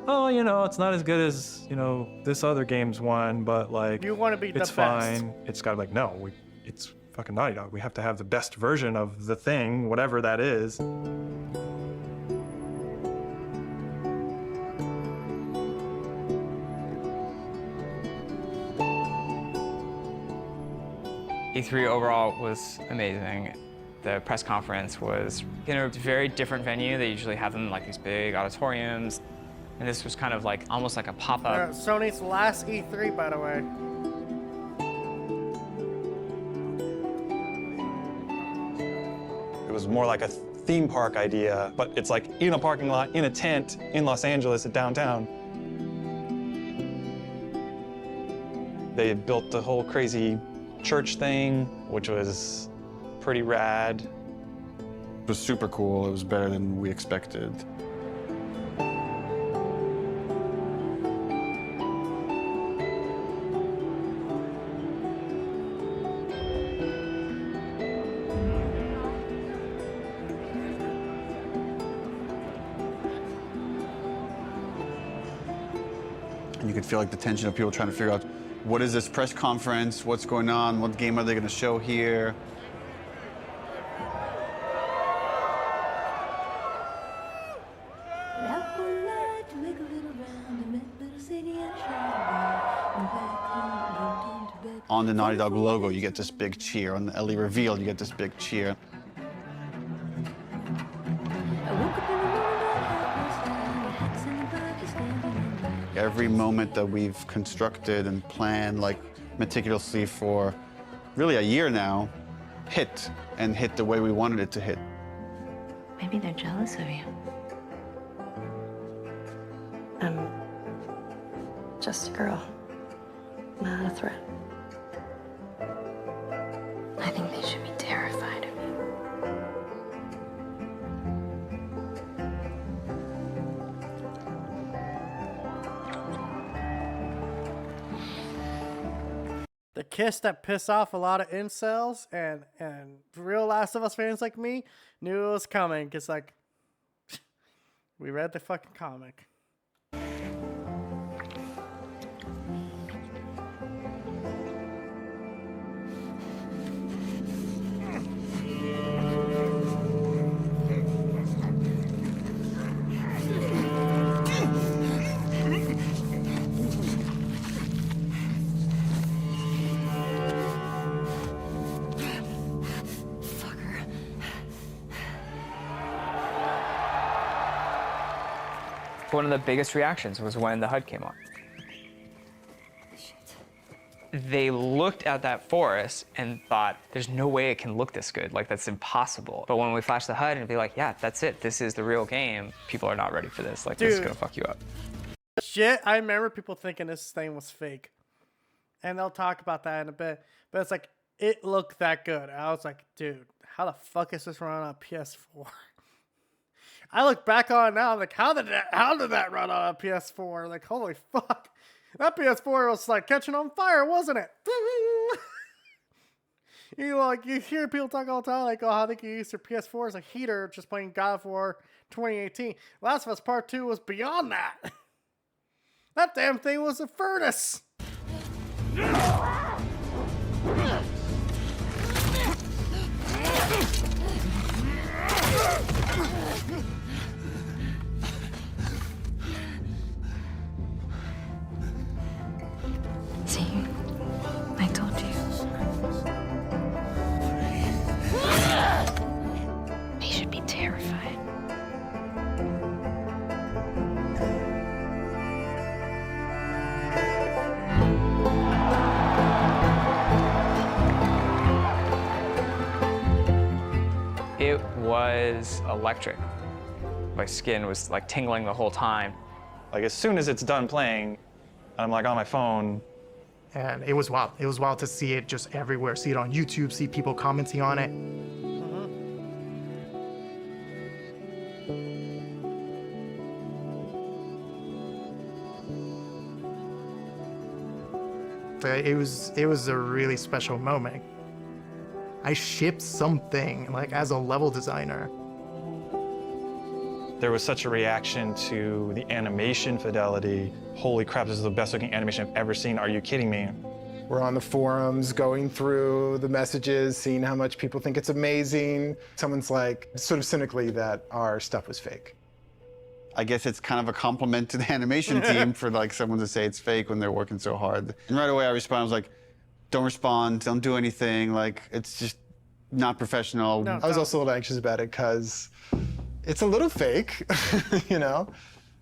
oh, you know, it's not as good as, you know, this other game's one, but like, you want to be the it's best. fine. It's got to be like, no, it's fucking Naughty Dog. We have to have the best version of the thing, whatever that is. E3 overall was amazing. The press conference was in a very different venue. They usually have them in like these big auditoriums. And this was kind of like almost like a pop-up. Sony's last E3, by the way. It was more like a theme park idea, but it's like in a parking lot, in a tent, in Los Angeles, at downtown. They had built the whole crazy church thing, which was pretty rad. It was super cool. It was better than we expected. And you could feel like the tension of people trying to figure out, what is this press conference? What's going on? What game are they going to show here? On the Naughty Dog logo, you get this big cheer. On the Ellie reveal, you get this big cheer. Every moment that we've constructed and planned like meticulously for really a year now hit, and hit the way we wanted it to hit. Maybe they're jealous of you. I'm just a girl, not a threat. I think they should be terrified of me. The kiss that pissed off a lot of incels and real Last of Us fans like me knew it was coming, because like we read the fucking comic. One of the biggest reactions was when the HUD came on. They looked at that forest and thought, there's no way it can look this good. Like, that's impossible. But when we flash the HUD and be like, yeah, that's it. This is the real game. People are not ready for this. Like, this is Dude. gonna fuck you up. Shit, I remember people thinking this thing was fake. And they'll talk about that in a bit. But it's like, it looked that good. I was like, dude, how the fuck is this running on PS4? I look back on it now, I'm like, how did that run on a PS4? Like, holy fuck. That PS4 was like catching on fire, wasn't it? You hear people talk all the time, like, oh, how they can use their PS4 as a heater just playing God of War 2018. Last of Us Part 2 was beyond that. That damn thing was a furnace. See, I told you. They should be terrified. It was electric. My skin was like tingling the whole time. Like as soon as it's done playing, I'm like on my phone. And it was wild. It was wild to see it just everywhere. See it on YouTube, see people commenting on it. It was a really special moment. I shipped something like as a level designer. There was such a reaction to the animation fidelity. Holy crap, this is the best looking animation I've ever seen. Are you kidding me? We're on the forums, going through the messages, seeing how much people think it's amazing. Someone's like, sort of cynically, that our stuff was fake. I guess it's kind of a compliment to the animation team for like someone to say it's fake when they're working so hard. And right away I responded, I was like, don't respond, don't do anything. Like, it's just not professional. No, I was also a little anxious about it because it's a little fake, you know?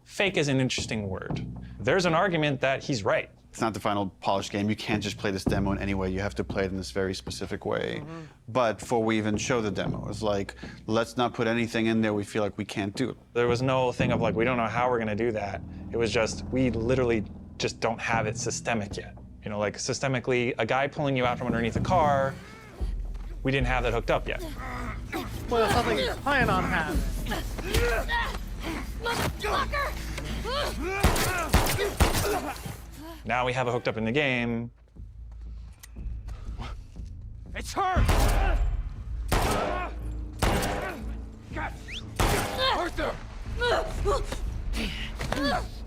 Fake is an interesting word. There's an argument that he's right. It's not the final polished game. You can't just play this demo in any way. You have to play it in this very specific way. But before we even show the demo, it's like, let's not put anything in there we feel like we can't do. There was no thing of like, we don't know how we're gonna do that. It was just, we literally just don't have it systemic yet. You know, like systemically, a guy pulling you out from underneath a car, we didn't have that hooked up yet. Well, that's something you plan on having. Now we have it hooked up in the game. It's her! Arthur!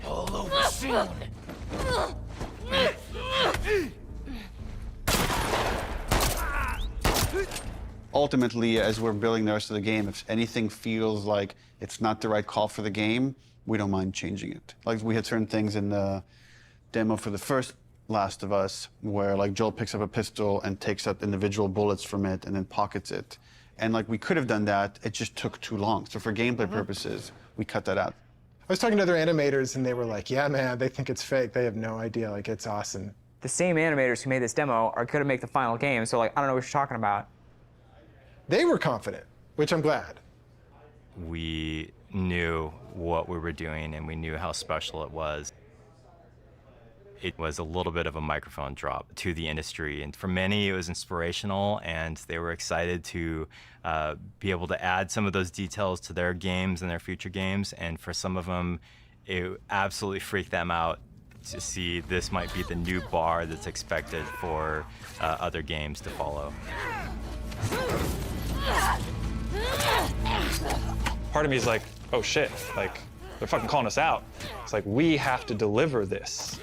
All over soon. Ultimately, as we're building the rest of the game, if anything feels like it's not the right call for the game, we don't mind changing it. Like we had certain things in the demo for the first Last of Us where like Joel picks up a pistol and takes out individual bullets from it and then pockets it. And like we could have done that, it just took too long. So for gameplay purposes, we cut that out. I was talking to other animators and they were like, yeah, man, they think it's fake. They have no idea. Like, it's awesome. The same animators who made this demo are going to make the final game, so like, I don't know what you're talking about. They were confident, which I'm glad. We knew what we were doing and we knew how special it was. It was a little bit of a microphone drop to the industry, and for many it was inspirational, and they were excited to be able to add some of those details to their games and their future games, and for some of them it absolutely freaked them out to see this might be the new bar that's expected for other games to follow. Part of me is like, oh shit, like, they're fucking calling us out. It's like, we have to deliver this.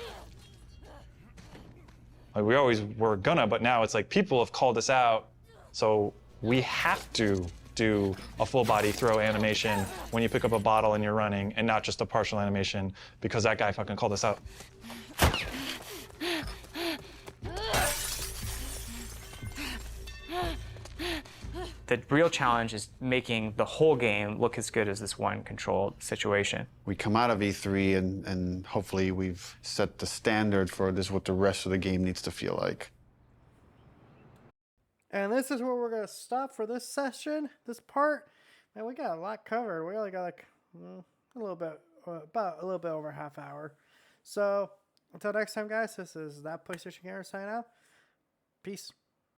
Like, we always were gonna, but now it's like, people have called us out, so we have to do a full body throw animation when you pick up a bottle and you're running, and not just a partial animation, because that guy fucking called us out. The real challenge is making the whole game look as good as this one controlled situation. We come out of E3 and hopefully we've set the standard for this, what the rest of the game needs to feel like. And this is where we're going to stop for this session, this part. Man, we got a lot covered. We only got like a little bit, about a little bit over a half hour. So until next time, guys, this is That PlayStation Gamer signing out. Peace.